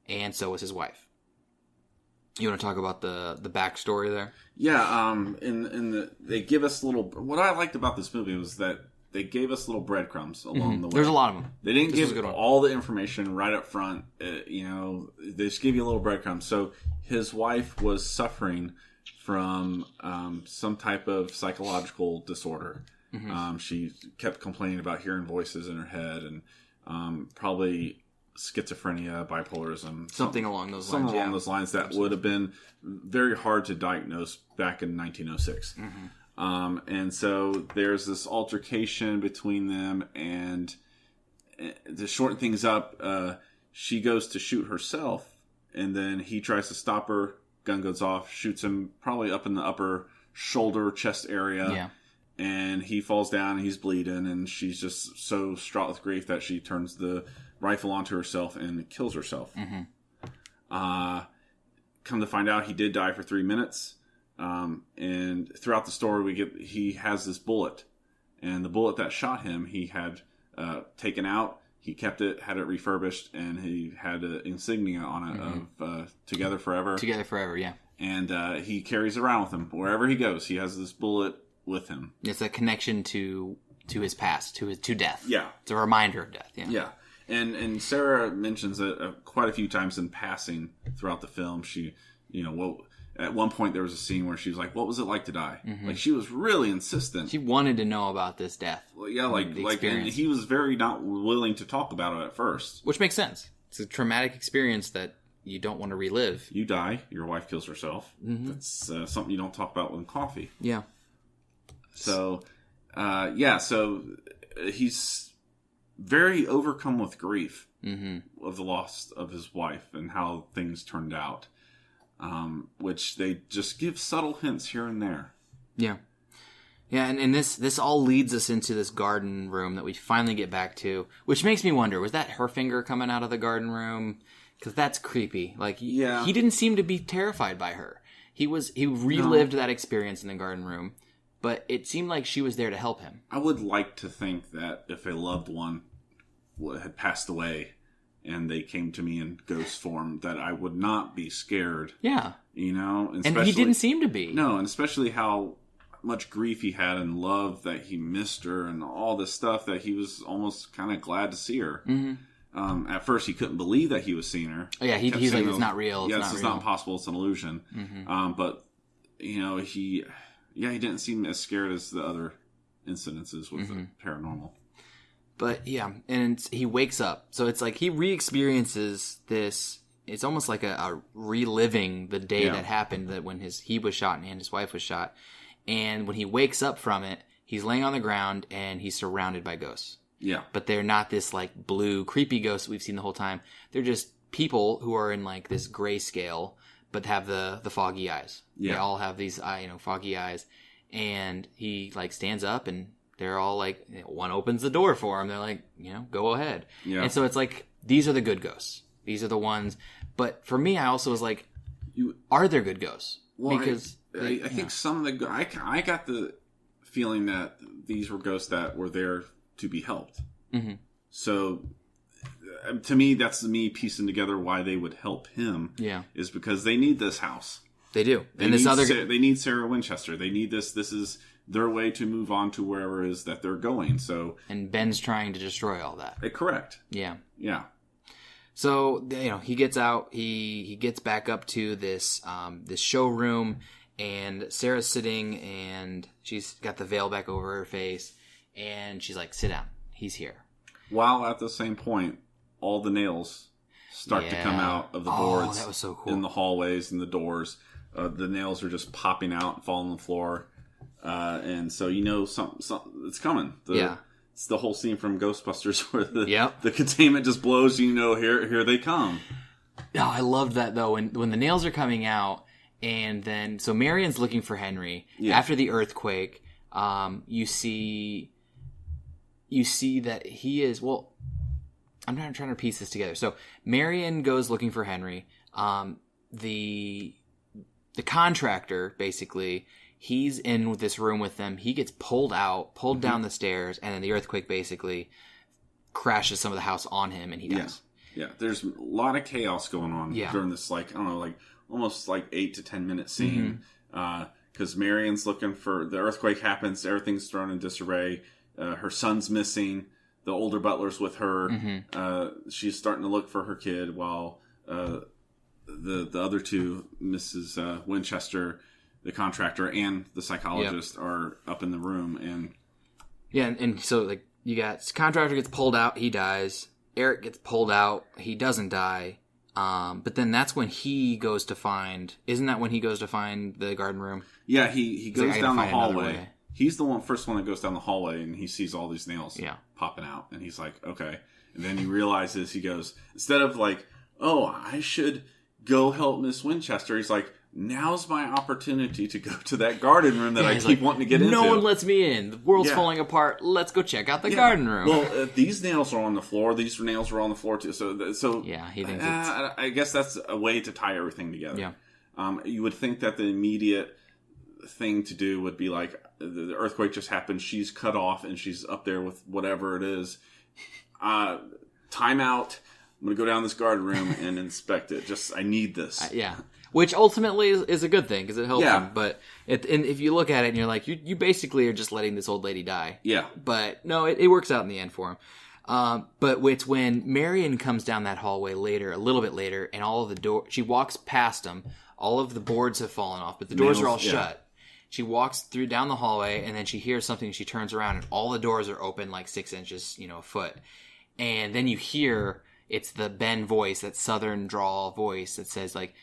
And so was his wife. You want to talk about the backstory there? Yeah, they give us what I liked about this movie was that they gave us little breadcrumbs along the way. There's a lot of them. They didn't give all the information right up front. They just give you a little breadcrumbs. So his wife was suffering from some type of psychological disorder. She kept complaining about hearing voices in her head and probably schizophrenia, bipolarism. Something along those lines. Something along those lines that would have been very hard to diagnose back in 1906. And so there's this altercation between them, and to shorten things up, she goes to shoot herself, and then he tries to stop her. Gun goes off, shoots him probably up in the upper shoulder, chest area. Yeah. And he falls down and he's bleeding, and she's just so distraught with grief that she turns the rifle onto herself and kills herself. Come to find out, he did die for 3 minutes. And throughout the story, he has this bullet. And the bullet that shot him, he had taken out. He kept it, had it refurbished, and he had an insignia on it of Together Forever. Together Forever, yeah. And he carries it around with him. Wherever he goes, he has this bullet with him. It's a connection to his past, to death. Yeah. It's a reminder of death, yeah. Yeah. And Sarah mentions it quite a few times in passing throughout the film. She, at one point there was a scene where she was like, "What was it like to die?" Like, she was really insistent. She wanted to know about this death. Well, yeah, and he was very not willing to talk about it at first. Which makes sense. It's a traumatic experience that you don't want to relive. You die, your wife kills herself. That's something you don't talk about with coffee. Yeah. So, so he's very overcome with grief of the loss of his wife and how things turned out, which they just give subtle hints here and there. Yeah. Yeah, and this all leads us into this garden room that we finally get back to, which makes me wonder, was that her finger coming out of the garden room? Because that's creepy. Like, he didn't seem to be terrified by her. He relived that experience in the garden room. But it seemed like she was there to help him. I would like to think that if a loved one had passed away and they came to me in ghost form, that I would not be scared. Yeah. And he didn't seem to be. No, and especially how much grief he had and love that he missed her and all this stuff, that he was almost kind of glad to see her. At first, he couldn't believe that he was seeing her. Oh, yeah, he's like, it's not real. It's not possible. It's an illusion. But, he didn't seem as scared as the other incidences with the paranormal. But, yeah, and he wakes up. So it's like he re-experiences this. It's almost like a reliving the day that happened, that when he was shot and his wife was shot. And when he wakes up from it, he's laying on the ground and he's surrounded by ghosts. Yeah. But they're not this, like, blue, creepy ghosts we've seen the whole time. They're just people who are in, like, this grayscale, but have the foggy eyes. Yeah. They all have these, foggy eyes. And he, like, stands up and they're all like, one opens the door for him. They're like, go ahead. Yeah. And so it's like, these are the good ghosts. These are the ones. But for me, I also was like, are there good ghosts? Well, because I think some of the, I got the feeling that these were ghosts that were there to be helped. So to me, that's me piecing together why they would help him. Yeah. Is because they need this house. They do. They need Sarah Winchester. They need this. This is their way to move on to wherever it is that they're going. So, and Ben's trying to destroy all that. Correct. Yeah. Yeah. So, he gets out. He gets back up to this this showroom, and Sarah's sitting, and she's got the veil back over her face, and she's like, "Sit down. He's here." While at the same point, all the nails start to come out of the boards. That was so cool. In the hallways and the doors. The nails are just popping out and falling on the floor. And so something it's coming. It's the whole scene from Ghostbusters where the containment just blows. Here they come. Oh, I loved that though. When the nails are coming out, and then so Marion's looking for Henry after the earthquake. You see that he is I'm not trying to piece this together. So Marion goes looking for Henry. The contractor, basically, he's in this room with them. He gets pulled down the stairs, and then the earthquake basically crashes some of the house on him, and he dies. Yeah. There's a lot of chaos going on during this, almost 8 to 10 minute scene. Because Marion's looking for, the earthquake happens, everything's thrown in disarray. Her son's missing. The older butler's with her. She's starting to look for her kid while the other two, Mrs. Winchester, the contractor, and the psychologist are up in the room. And so you got contractor gets pulled out, he dies. Eric gets pulled out, he doesn't die. But then that's when he goes to find. Isn't that when he goes to find the garden room? Yeah, he goes down the hallway. He's the first one that goes down the hallway, and he sees all these nails popping out, and he's like, okay. And then he realizes, he goes, instead of like, oh, I should go help Miss Winchester, he's like, now's my opportunity to go to that garden room that I keep wanting to get into. No one lets me in. The world's falling apart. Let's go check out the garden room. Well, these nails are on the floor. These nails are on the floor too. So yeah, he thinks I guess that's a way to tie everything together. Yeah. You would think that the immediate thing to do would be like, the earthquake just happened. She's cut off and she's up there with whatever it is. Time out. I'm going to go down this garden room and inspect it. I need this. Yeah. Which ultimately is a good thing because it helps him. But and if you look at it and you're like, you basically are just letting this old lady die. Yeah. But no, it works out in the end for him. But it's when Marion comes down that hallway later, a little bit later, and all of the she walks past him. All of the boards have fallen off, but the doors are all shut. She walks down the hallway, and then she hears something. She turns around, and all the doors are open like 6 inches, a foot. And then you hear it's the Ben voice, that southern drawl voice that says like,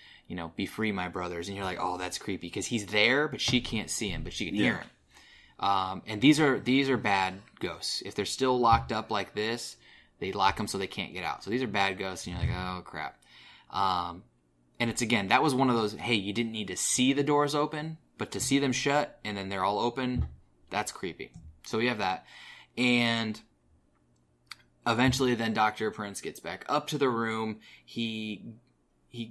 be free, my brothers. And you're like, oh, that's creepy because he's there, but she can't see him, but she can hear him. And these are bad ghosts. If they're still locked up like this, they lock them so they can't get out. So these are bad ghosts, and you're like, oh crap. And it's again, that was one of those, hey, you didn't need to see the doors open, but to see them shut and then they're all open, that's creepy. So we have that. And eventually then Dr. Prince gets back up to the room. He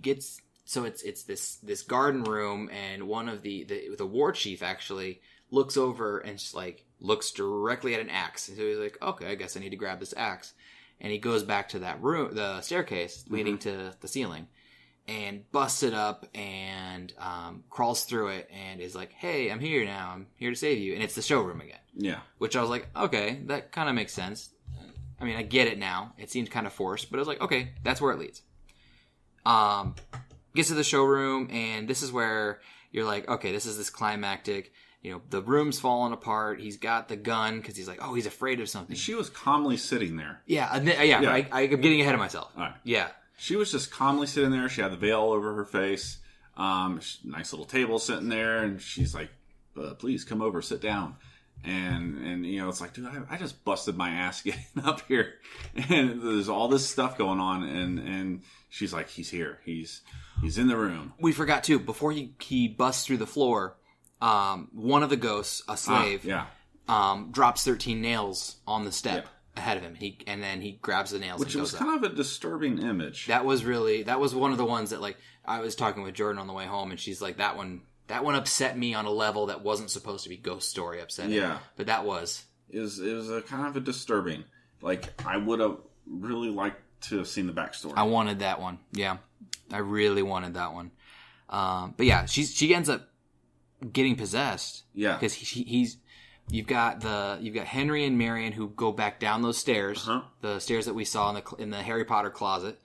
gets, so it's this garden room, and one of the war chief actually looks over and just like looks directly at an axe. And so he's like, okay, I guess I need to grab this axe. And he goes back to that room, the staircase leading to the ceiling, and busts it up and crawls through it and is like, hey, I'm here now. I'm here to save you. And it's the showroom again. Yeah. Which I was like, okay, that kind of makes sense. I mean, I get it now. It seems kind of forced, but I was like, okay, that's where it leads. Gets to the showroom, and this is where you're like, okay, this is this climactic, the room's falling apart. He's got the gun because he's like, oh, he's afraid of something. She was calmly sitting there. Yeah. I'm getting ahead of myself. All right. Yeah. She was just calmly sitting there. She had the veil over her face. Nice little table sitting there, and she's like, please come over, sit down. And it's like, dude, I just busted my ass getting up here. And there's all this stuff going on, and she's like, he's here. He's in the room. We forgot, too, before he busts through the floor, one of the ghosts, a slave, drops 13 nails on the step ahead of him. And then he grabs the nails, which and goes was kind of a disturbing image. That was one of the ones that, like, I was talking with Jordan on the way home, and she's like, that one upset me on a level that wasn't supposed to be ghost story upsetting. Yeah. But that was. It was a kind of a disturbing. Like, I would have really liked to have seen the backstory. I wanted that one. Yeah. I really wanted that one. But yeah, she ends up getting possessed. Yeah. Because you've got Henry and Marion who go back down those stairs, the stairs that we saw in the Harry Potter closet.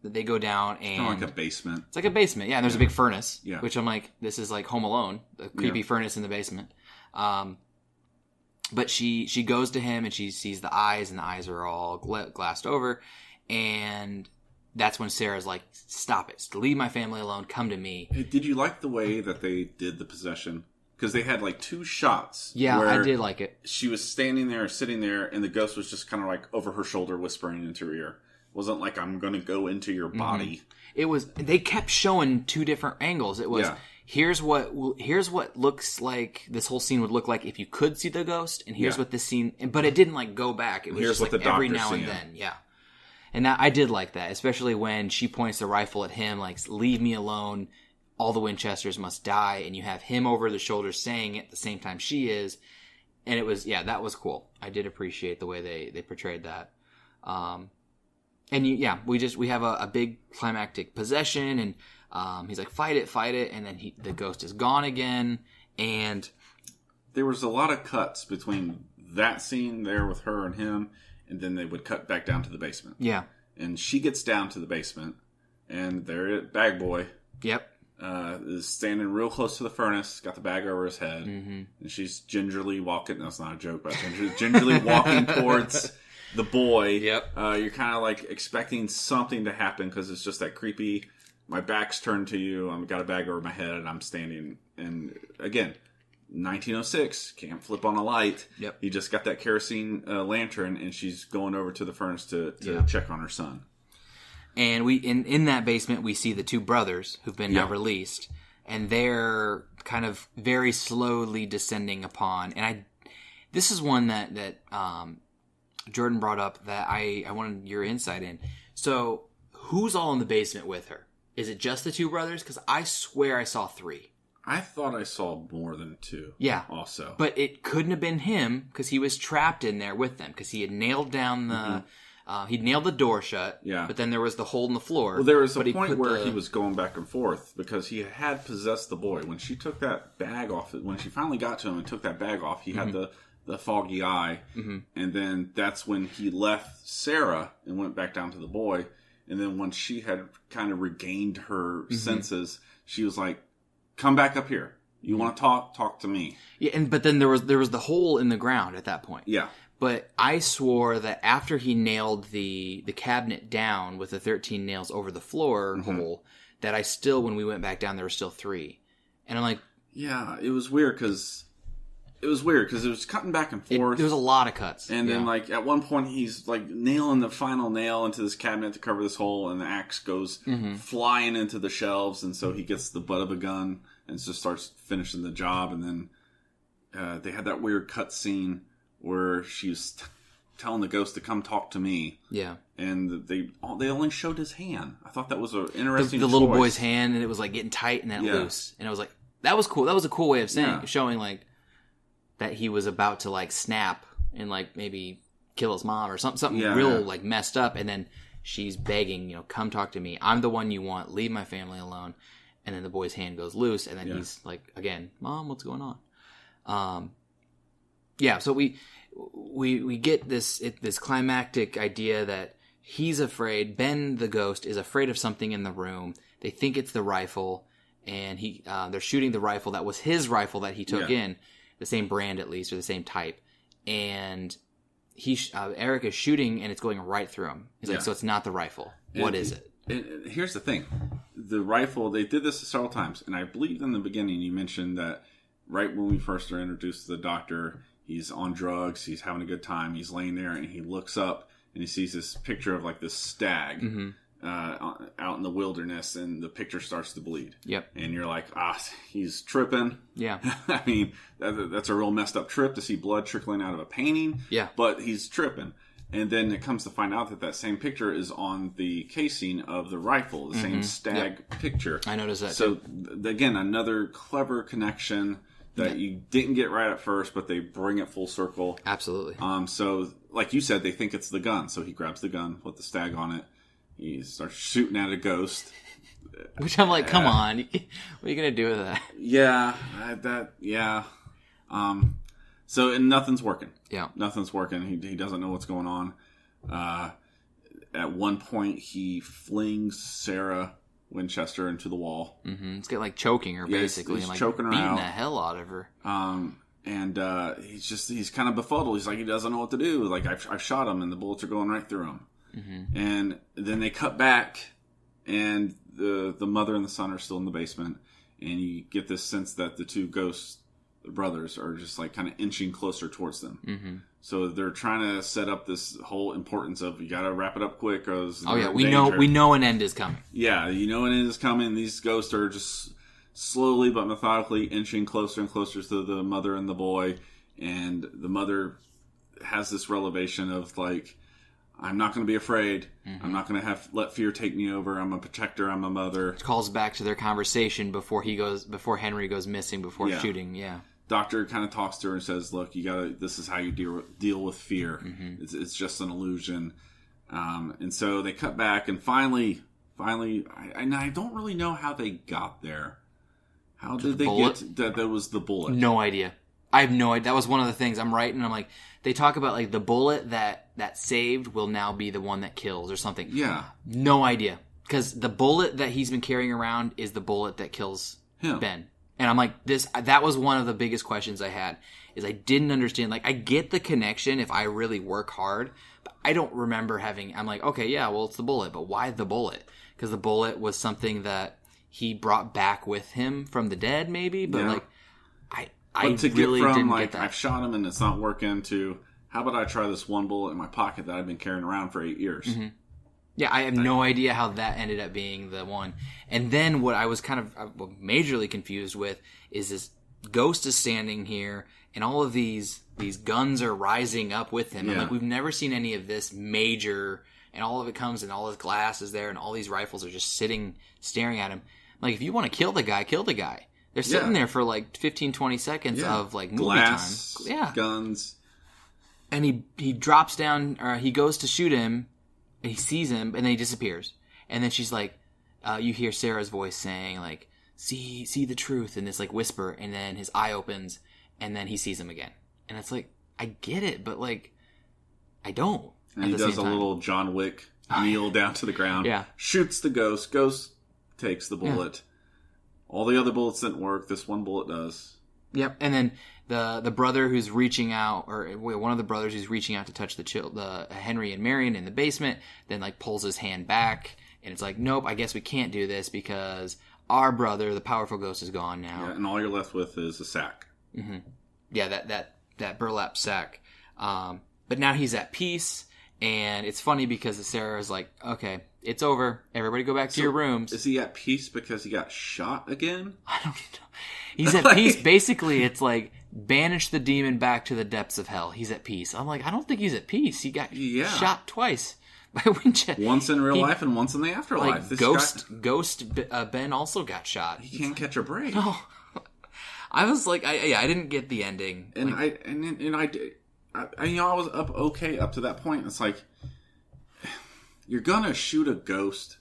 They go down, and it's kind of like a basement. It's like a basement, yeah. And there's a big furnace, which I'm like, this is like Home Alone, the creepy furnace in the basement. But she goes to him, and she sees the eyes, and the eyes are all glassed over, and that's when Sarah's like, "Stop it! Leave my family alone. Come to me." Hey, did you like the way that they did the possession? Because they had like 2 shots. Yeah, I did like it. She was standing there, sitting there, and the ghost was just kind of like over her shoulder, whispering into her ear. Wasn't like, I'm going to go into your body. It was. They kept showing 2 different angles. It was here's what looks like this whole scene would look like if you could see the ghost, and here's what this scene. But it didn't like go back. It was just like every now and then. Yeah, and I did like that, especially when she points the rifle at him, like, "Leave me alone. All the Winchesters must die," and you have him over the shoulder saying it at the same time she is, and it was that was cool. I did appreciate the way they portrayed that. And we have a big climactic possession, and he's like, fight it, and then the ghost is gone again, and there was a lot of cuts between that scene there with her and him, and then they would cut back down to the basement. Yeah. And she gets down to the basement, and there, Bag Boy. Yep. Is standing real close to the furnace, got the bag over his head, and she's gingerly walking. That's not a joke, but gingerly walking towards the boy. Yep. You're kind of like expecting something to happen because it's just that creepy. My back's turned to you. I've got a bag over my head, and I'm standing. And again, 1906, can't flip on a light. Yep. He just got that kerosene lantern, and she's going over to the furnace to check on her son. And we in that basement, we see the two brothers who've been now released, and they're kind of very slowly descending upon. And this is one that Jordan brought up that I wanted your insight in. So, who's all in the basement with her? Is it just the two brothers? Because I swear I saw 3. I thought I saw more than 2. Yeah. Also. But it couldn't have been him because he was trapped in there with them because he had nailed down the... he'd nailed the door shut. Yeah. But then there was the hole in the floor. Well, there was a point where he was going back and forth because he had possessed the boy. When she took that bag off, when she finally got to him and took that bag off, he had the foggy eye. Mm-hmm. And then that's when he left Sarah and went back down to the boy. And then when she had kind of regained her senses, she was like, come back up here. You want to talk to me. Yeah, but then there was the hole in the ground at that point. Yeah. But I swore that after he nailed the cabinet down with the 13 nails over the floor hole, that I still, when we went back down, there were still 3. And I'm like... Yeah, it was weird because... It was cutting back and forth. There was a lot of cuts. And then, like, at one point, he's, like, nailing the final nail into this cabinet to cover this hole, and the axe goes flying into the shelves, and so he gets the butt of a gun and just starts finishing the job. And then they had that weird cut scene where she's telling the ghost to come talk to me. Yeah. And they only showed his hand. I thought that was an interesting the little boy's hand, and it was, like, getting tight and then loose. And I was like, that was cool. That was a cool way of saying, showing, like... that he was about to, like, snap and, like, maybe kill his mom or something real, like, messed up. And then she's begging, come talk to me. I'm the one you want. Leave my family alone. And then the boy's hand goes loose. And then he's like, again, Mom, what's going on? So we get this climactic idea that he's afraid. Ben, the ghost, is afraid of something in the room. They think it's the rifle. And they're shooting the rifle that was his rifle that he took in. The same brand at least, or the same type, and Eric is shooting, and it's going right through him. He's like, so it's not the rifle. What is it? And here's the thing: the rifle. They did this several times, and I believe in the beginning you mentioned that right when we first are introduced to the doctor, he's on drugs, he's having a good time, he's laying there, and he looks up and he sees this picture of like this stag. Out in the wilderness, and the picture starts to bleed. Yep. And you're like, he's tripping. Yeah. I mean, that's a real messed up trip to see blood trickling out of a painting. Yeah. But he's tripping. And then it comes to find out that same picture is on the casing of the rifle, the same stag picture. I noticed that. So, again, another clever connection that you didn't get right at first, but they bring it full circle. Absolutely. So, like you said, they think it's the gun. So he grabs the gun with the stag on it. He starts shooting at a ghost. Which I'm like, come on. What are you going to do with that? Yeah. And nothing's working. Yeah. Nothing's working. He doesn't know what's going on. At one point, he flings Sarah Winchester into the wall. Mm-hmm. It's like choking her, basically. He's and like choking her beating out. The hell out of her. And he's kind of befuddled. He's like, he doesn't know what to do. Like, I've shot him, and the bullets are going right through him. Mm-hmm. And then they cut back, and the mother and the son are still in the basement, and you get this sense that the two ghosts, the brothers, are just like kind of inching closer towards them. Mm-hmm. So they're trying to set up this whole importance of you got to wrap it up quick. We know an end is coming. Yeah, you know an end is coming. These ghosts are just slowly but methodically inching closer and closer to the mother and the boy, and the mother has this revelation of like, I'm not going to be afraid. Mm-hmm. I'm not going to let fear take me over. I'm a protector. I'm a mother. It calls back to their conversation before Henry goes missing before shooting. Yeah. Doctor kind of talks to her and says, "Look, you gotta. This is how you deal with fear. Mm-hmm. It's just an illusion." And so they cut back, and finally, I don't really know how they got there. How did they get that was the bullet? No idea. I have no idea. That was one of the things I'm writing. I'm like, they talk about like the bullet that saved will now be the one that kills or something. Yeah. No idea. Because the bullet that he's been carrying around is the bullet that kills Ben. And I'm like, that was one of the biggest questions I had, is I didn't understand. Like, I get the connection if I really work hard, but I don't remember I'm like, okay, yeah, well, it's the bullet, but why the bullet? Because the bullet was something that he brought back with him from the dead, maybe, but like, But to really get from, didn't like, get that. I've shot him and it's not working, to, how about I try this one bullet in my pocket that I've been carrying around for 8 years? Mm-hmm. Yeah, I have no idea how that ended up being the one. And then what I was kind of majorly confused with is this ghost is standing here, and all of these guns are rising up with him. Yeah. I'm like, we've never seen any of this major, and all of it comes, and all his glass is there, and all these rifles are just sitting, staring at him. Like, if you want to kill the guy, kill the guy. They're sitting there for like 15, 20 seconds of like movie glass, time. Yeah. Guns. And he drops down, or he goes to shoot him, and he sees him, and then he disappears. And then she's like, you hear Sarah's voice saying, like, see the truth, in this like whisper, and then his eye opens, and then he sees him again. And it's like, I get it, but like, I don't. And he does a little John Wick kneel down to the ground, shoots the ghost, takes the bullet. All the other bullets didn't work, this one bullet does. Yep, and then the brother who's reaching out, or one of the brothers who's reaching out to touch the Henry and Marion in the basement, then like pulls his hand back, and it's like, nope, I guess we can't do this because our brother, the powerful ghost, is gone now. Yeah, and all you're left with is a sack. Mm-hmm. Yeah, that burlap sack. But now he's at peace, and it's funny because Sarah's like, okay, it's over. Everybody go back to your rooms. Is he at peace because he got shot again? I don't know. He's at peace. Basically, it's like, banish the demon back to the depths of hell. He's at peace. I'm like, I don't think he's at peace. He got shot twice by Winchester. Once in real life and once in the afterlife. Like, Ghost Ben also got shot. He can't catch a break. No. I was like, I didn't get the ending. And I was up to that point. It's like, you're gonna shoot a ghost.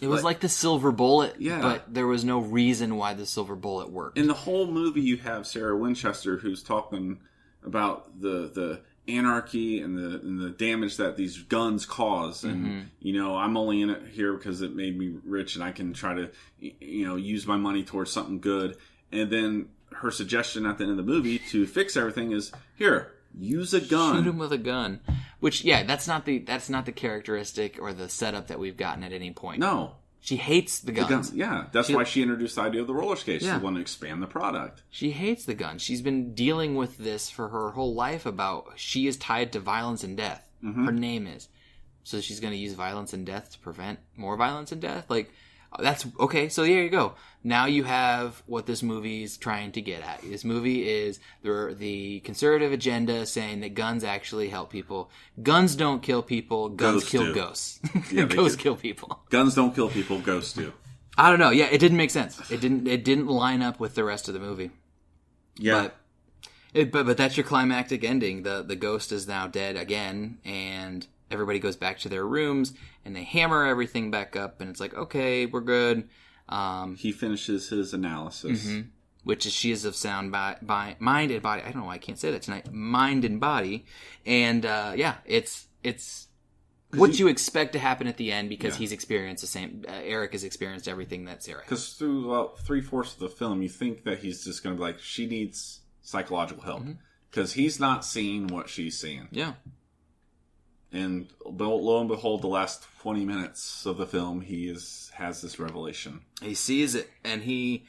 It was like the silver bullet, but there was no reason why the silver bullet worked. In the whole movie, you have Sarah Winchester who's talking about the anarchy and the damage that these guns cause, and I'm only in it here because it made me rich, and I can try to use my money towards something good. And then her suggestion at the end of the movie to fix everything is, here, use a gun. Shoot him with a gun. Which, that's not the characteristic or the setup that we've gotten at any point. No. She hates the guns. That's why she introduced the idea of the roller skates. She wanted to expand the product. She hates the guns. She's been dealing with this for her whole life about she is tied to violence and death. Mm-hmm. Her name is. So she's going to use violence and death to prevent more violence and death? Like, that's okay. So there you go. Now you have what this movie is trying to get at. This movie is the conservative agenda saying that guns actually help people. Guns don't kill people. Guns kill ghosts. Ghosts kill people. Guns don't kill people. Ghosts do. I don't know. Yeah, it didn't make sense. It didn't line up with the rest of the movie. Yeah. But that's your climactic ending. The ghost is now dead again, and everybody goes back to their rooms, and they hammer everything back up, and it's like, okay, we're good. He finishes his analysis. Mm-hmm. Which is she is of sound mind and body. I don't know why I can't say that tonight. Mind and body. And, it's what you expect to happen at the end because he's experienced the same. Eric has experienced everything that Sarah has. Because through about 3/4 of the film, you think that he's just going to be like, she needs psychological help. Because he's not seeing what she's seeing. Yeah. And lo and behold, the last 20 minutes of the film, he has this revelation. He sees it, and he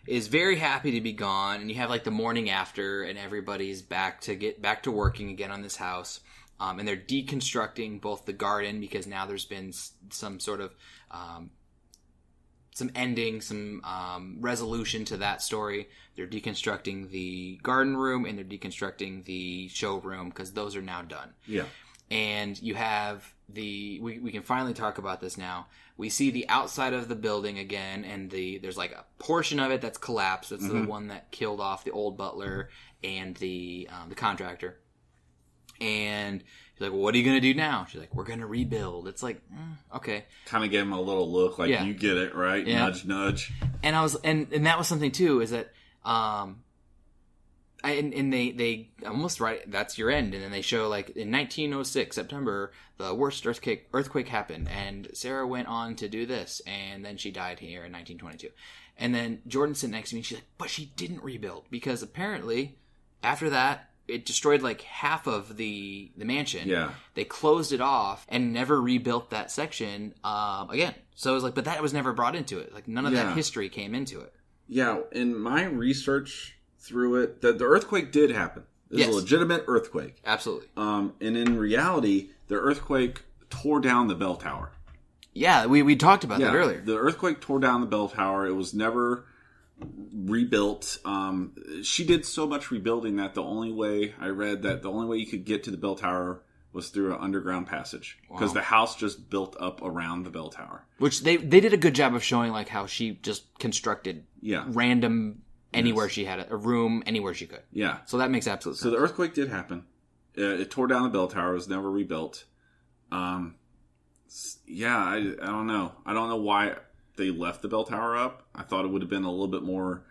is very happy to be gone. And you have like the morning after, and everybody's get back to working again on this house. And they're deconstructing both the garden, because now there's been some sort of some ending, some resolution to that story. They're deconstructing the garden room, and they're deconstructing the showroom, because those are now done. Yeah. And you have we can finally talk about this now. We see the outside of the building again, and there's like a portion of it that's collapsed. That's the one that killed off the old butler and the contractor. And she's like, well, what are you going to do now? She's like, we're going to rebuild. It's like, okay. Kind of gave him a little look like, you get it, right? Yeah. Nudge, nudge. And I was, and that was something too, is that, they almost that's your end. And then they show like in 1906, September, the worst earthquake happened. And Sarah went on to do this. And then she died here in 1922. And then Jordan sitting next to me, and she's like, but she didn't rebuild, because apparently after that, it destroyed like half of the mansion. Yeah. They closed it off and never rebuilt that section again. So it was like, but that was never brought into it. Like none of that history came into it. Yeah. In my research, through it. The earthquake did happen. It was a legitimate earthquake. Absolutely. And in reality, the earthquake tore down the bell tower. Yeah, we talked about that earlier. The earthquake tore down the bell tower. It was never rebuilt. She did so much rebuilding that the only way you could get to the bell tower was through an underground passage, because the house just built up around the bell tower. Which they did a good job of showing, like, how she just constructed random anywhere she had a room, anywhere she could. Yeah. So that makes absolute sense. So the earthquake did happen. It tore down the bell tower. It was never rebuilt. I don't know. I don't know why they left the bell tower up. I thought it would have been a little bit more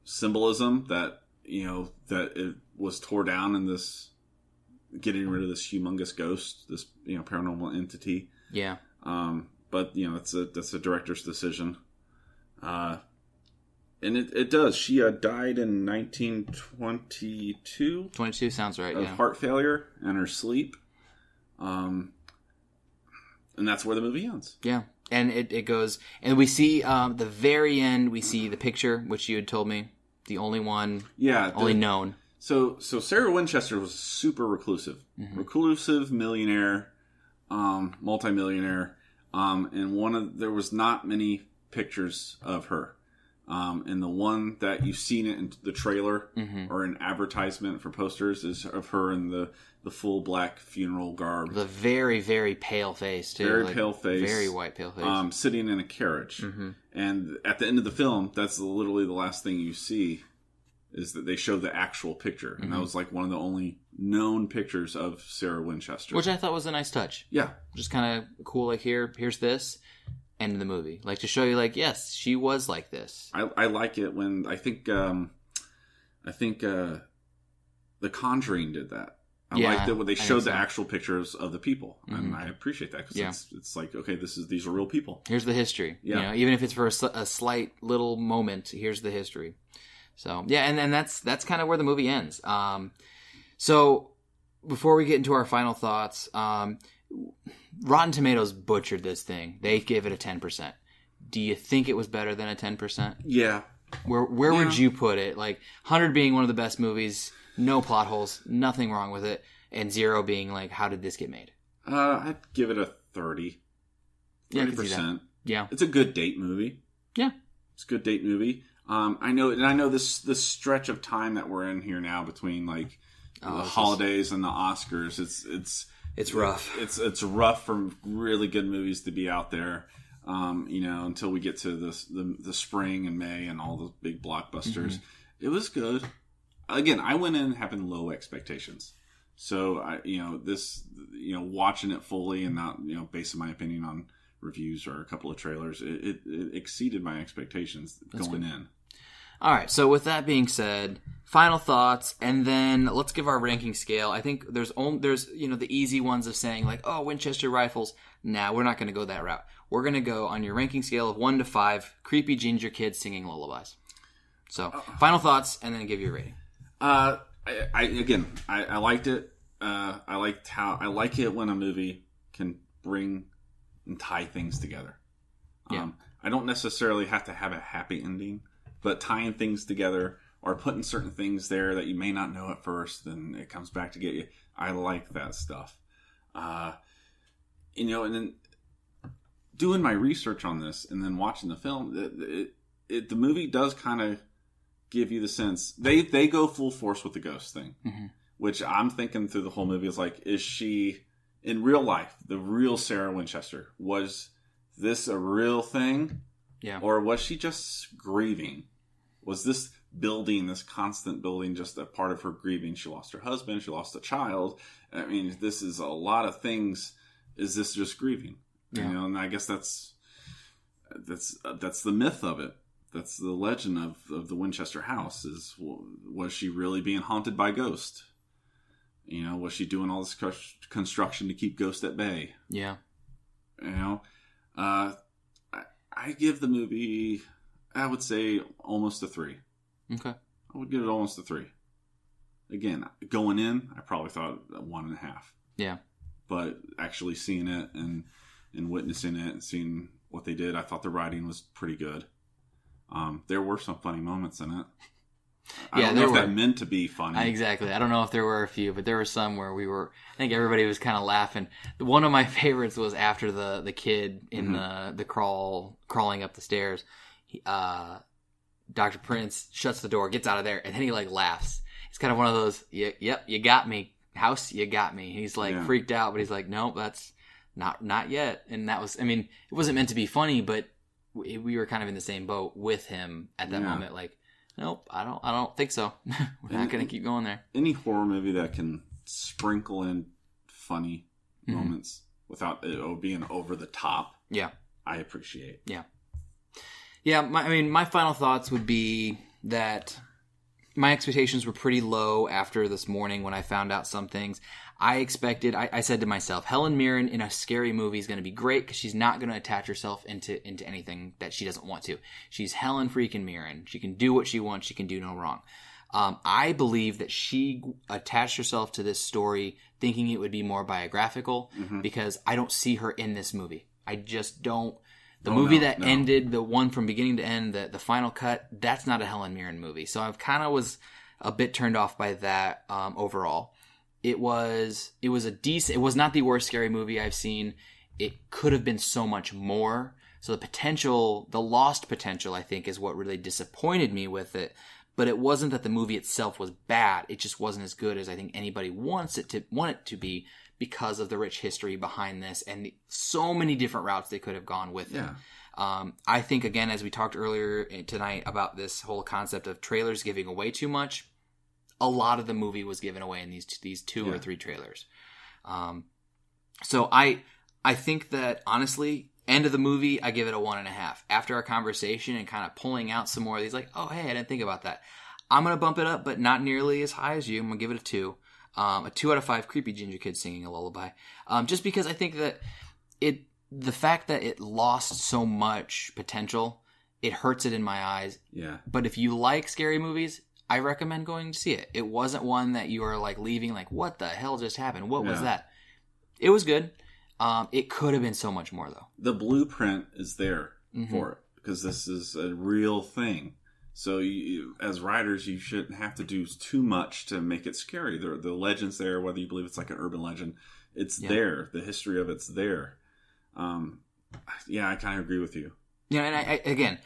symbolism that it was tore down in this, getting rid of this humongous ghost, this paranormal entity. Yeah. But that's a director's decision. And it does. She died in 1922. 22 sounds right. Of heart failure and her sleep. And that's where the movie ends. Yeah. And it goes, and we see the very end. We see the picture, which you had told me, the only one, only known. So Sarah Winchester was super reclusive, millionaire, multimillionaire, and there was not many pictures of her. And the one that you've seen it in the trailer or an advertisement for posters is of her in the full black funeral garb. The very, very pale face, too. Very pale face. Very white, pale face. Sitting in a carriage. And at the end of the film, that's literally the last thing you see, is that they show the actual picture. And that was like one of the only known pictures of Sarah Winchester. Which I thought was a nice touch. Yeah. Just kind of cool, like, here's this. End of the movie, like, to show you, like, yes, she was like this. I like it when I think The Conjuring did that. I liked it when they showed the actual pictures of the people, and I appreciate that, because it's like, okay, these are real people. Here's the history. Yeah, even if it's for a slight little moment, here's the history. So and that's kind of where the movie ends. So before we get into our final thoughts, Rotten Tomatoes butchered this thing. They gave it a 10%. Do you think it was better than a 10%? Yeah. Where would you put it? Like, 100 being one of the best movies, no plot holes, nothing wrong with it, and 0 being like, how did this get made? I'd give it a 30. 30%. Yeah. It's a good date movie. Yeah. It's a good date movie. I know this stretch of time that we're in here now between, like, the holidays and the Oscars. It's rough. It's rough for really good movies to be out there, until we get to the spring and May and all the big blockbusters. It was good. Again, I went in having low expectations, so watching it fully and not basing my opinion on reviews or a couple of trailers, it exceeded my expectations going in. All right, so with that being said, final thoughts, and then let's give our ranking scale. I think there's the easy ones of saying, like, oh, Winchester rifles. Nah, we're not going to go that route. We're going to go on your ranking scale of 1 to 5, creepy ginger kids singing lullabies. So, final thoughts, and then give you a rating. I liked it. I like it when a movie can bring and tie things together. Yeah. I don't necessarily have to have a happy ending, but tying things together or putting certain things there that you may not know at first, and it comes back to get you. I like that stuff. And then doing my research on this and then watching the film, the movie does kind of give you the sense they go full force with the ghost thing, which I'm thinking through the whole movie is like, is she in real life the real Sarah Winchester? Was this a real thing? Yeah. Or was she just grieving? Was this constant building, just a part of her grieving? She lost her husband. She lost a child. I mean, this is a lot of things. Is this just grieving? Yeah. And I guess that's the myth of it. That's the legend of the Winchester house. Was she really being haunted by ghosts? Was she doing all this construction to keep ghosts at bay? Yeah. I give the movie, I would say, almost a 3. Okay. I would give it almost a 3. Again, going in, I probably thought a 1.5. Yeah. But actually seeing it and witnessing it and seeing what they did, I thought the writing was pretty good. There were some funny moments in it. I don't know if that meant to be funny. Exactly. I don't know if there were a few, but there were some where I think everybody was kind of laughing. One of my favorites was after the kid in the crawling up the stairs. Dr. Prince shuts the door, gets out of there, and then he laughs. It's kind of one of those, yep, you got me. House, you got me. He's freaked out, but he's like, nope, that's not yet. And that was, it wasn't meant to be funny, but we were kind of in the same boat with him at that moment. Nope, I don't think so. We're not going to keep going there. Any horror movie that can sprinkle in funny moments without it being over the top. Yeah. I appreciate. Yeah. Yeah, my final thoughts would be that my expectations were pretty low after this morning when I found out some things. I said to myself, Helen Mirren in a scary movie is going to be great because she's not going to attach herself into anything that she doesn't want to. She's Helen freaking Mirren. She can do what she wants. She can do no wrong. I believe that she attached herself to this story thinking it would be more biographical because I don't see her in this movie. I just don't. The movie that ended, the one from beginning to end, the final cut, that's not a Helen Mirren movie. So I kind of was a bit turned off by that overall. It was not the worst scary movie I've seen. It could have been so much more. So the lost potential, I think, is what really disappointed me with it. But it wasn't that the movie itself was bad. It just wasn't as good as I think anybody want it to be because of the rich history behind this and so many different routes they could have gone with it. I think, again, as we talked earlier tonight about this whole concept of trailers giving away too much, a lot of the movie was given away in these two or three trailers. So I think that, honestly, end of the movie, I give it a 1.5. After our conversation and kind of pulling out some more of these, oh, hey, I didn't think about that. I'm going to bump it up, but not nearly as high as you. I'm going to give it a 2. A 2 out of 5 creepy ginger kids singing a lullaby. Just because I think that the fact that it lost so much potential, it hurts it in my eyes. Yeah. But if you like scary movies, I recommend going to see it. It wasn't one that you are leaving what the hell just happened? What was that? It was good. It could have been so much more, though. The blueprint is there for it because this is a real thing. So you, as writers, you shouldn't have to do too much to make it scary. The legend's there, whether you believe it's an urban legend. It's there. The history of it's there. I kind of agree with you. Yeah, and I again,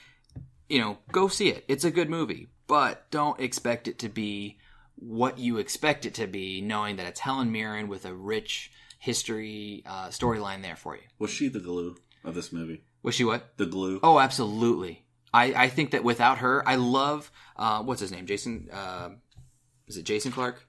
go see it. It's a good movie, but don't expect it to be what you expect it to be, knowing that it's Helen Mirren with a rich history storyline there for you. Was she the glue of this movie? Was she what? The glue. Oh, absolutely. I think that without her, I love, what's his name? Jason, is it Jason Clarke?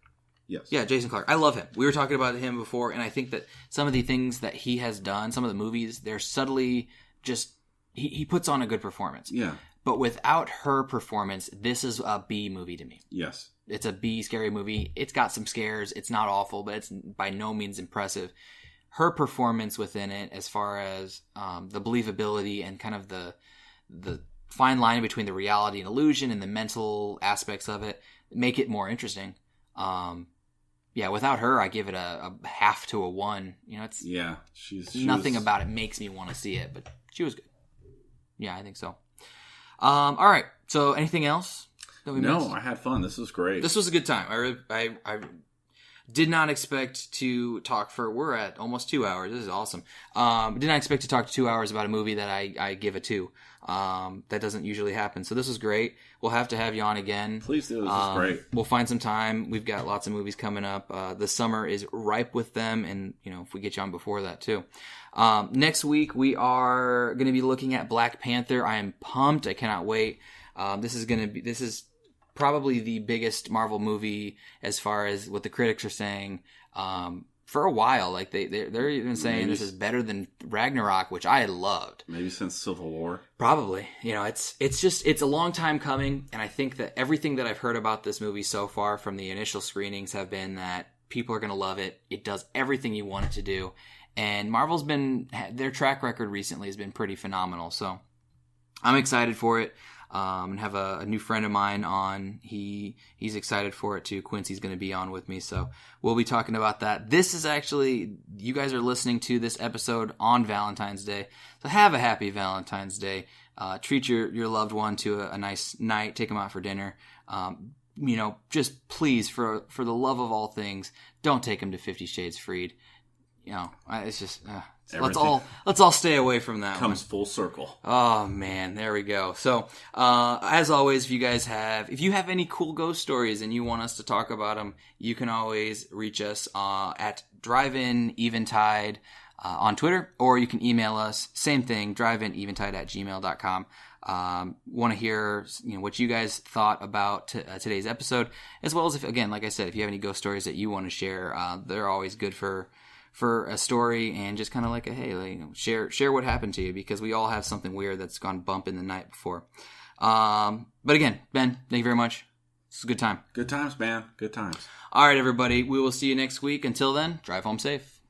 Yes. Yeah, Jason Clarke. I love him. We were talking about him before, and I think that some of the things that he has done, some of the movies, they're subtly just, he puts on a good performance. Yeah. But without her performance, this is a B movie to me. Yes. It's a B scary movie. It's got some scares. It's not awful, but it's by no means impressive. Her performance within it, as far as the believability and kind of the fine line between the reality and illusion and the mental aspects of it, make it more interesting. Without her, I give it a 0.5 to a 1. She's nothing about it makes me want to see it, but she was good. Yeah, I think so. All right. So, anything else that we missed? No, I had fun. This was great. This was a good time. I did not expect to talk we're at almost 2 hours. This is awesome. Did not expect to talk 2 hours about a movie that I give a 2. That doesn't usually happen. So this was great. We'll have to have you on again. Please do. This is great. We'll find some time. We've got lots of movies coming up. The summer is ripe with them. And, if we get you on before that too. Next week, we are going to be looking at Black Panther. I am pumped. I cannot wait. This is probably the biggest Marvel movie as far as what the critics are saying for a while. They're even saying this is better than Ragnarok, which I loved. Maybe since Civil War. Probably. It's a long time coming, and I think that everything that I've heard about this movie so far from the initial screenings have been that people are going to love it. It does everything you want it to do, and Marvel's their track record recently has been pretty phenomenal. So I'm excited for it. And have a new friend of mine on. He's excited for it too. Quincy's going to be on with me, so we'll be talking about that. This is actually, you guys are listening to this episode on Valentine's Day, so have a happy Valentine's Day. Treat your loved one to a nice night. Take them out for dinner. just please, for the love of all things, don't take them to 50 Shades Freed. It's just let's all stay away from that. Comes full circle. Oh man, there we go. So as always, if you have any cool ghost stories and you want us to talk about them, you can always reach us at Drive-In Eventide on Twitter, or you can email us. Same thing, driveineventide@gmail.com. Want to hear what you guys thought about today's episode, as well as if you have any ghost stories that you want to share. They're always good for a story, and just kind of share what happened to you, because we all have something weird that's gone bump in the night before. But again, Ben, thank you very much. It's a good time. Good times, man. Good times. All right, everybody. We will see you next week. Until then, drive home safe.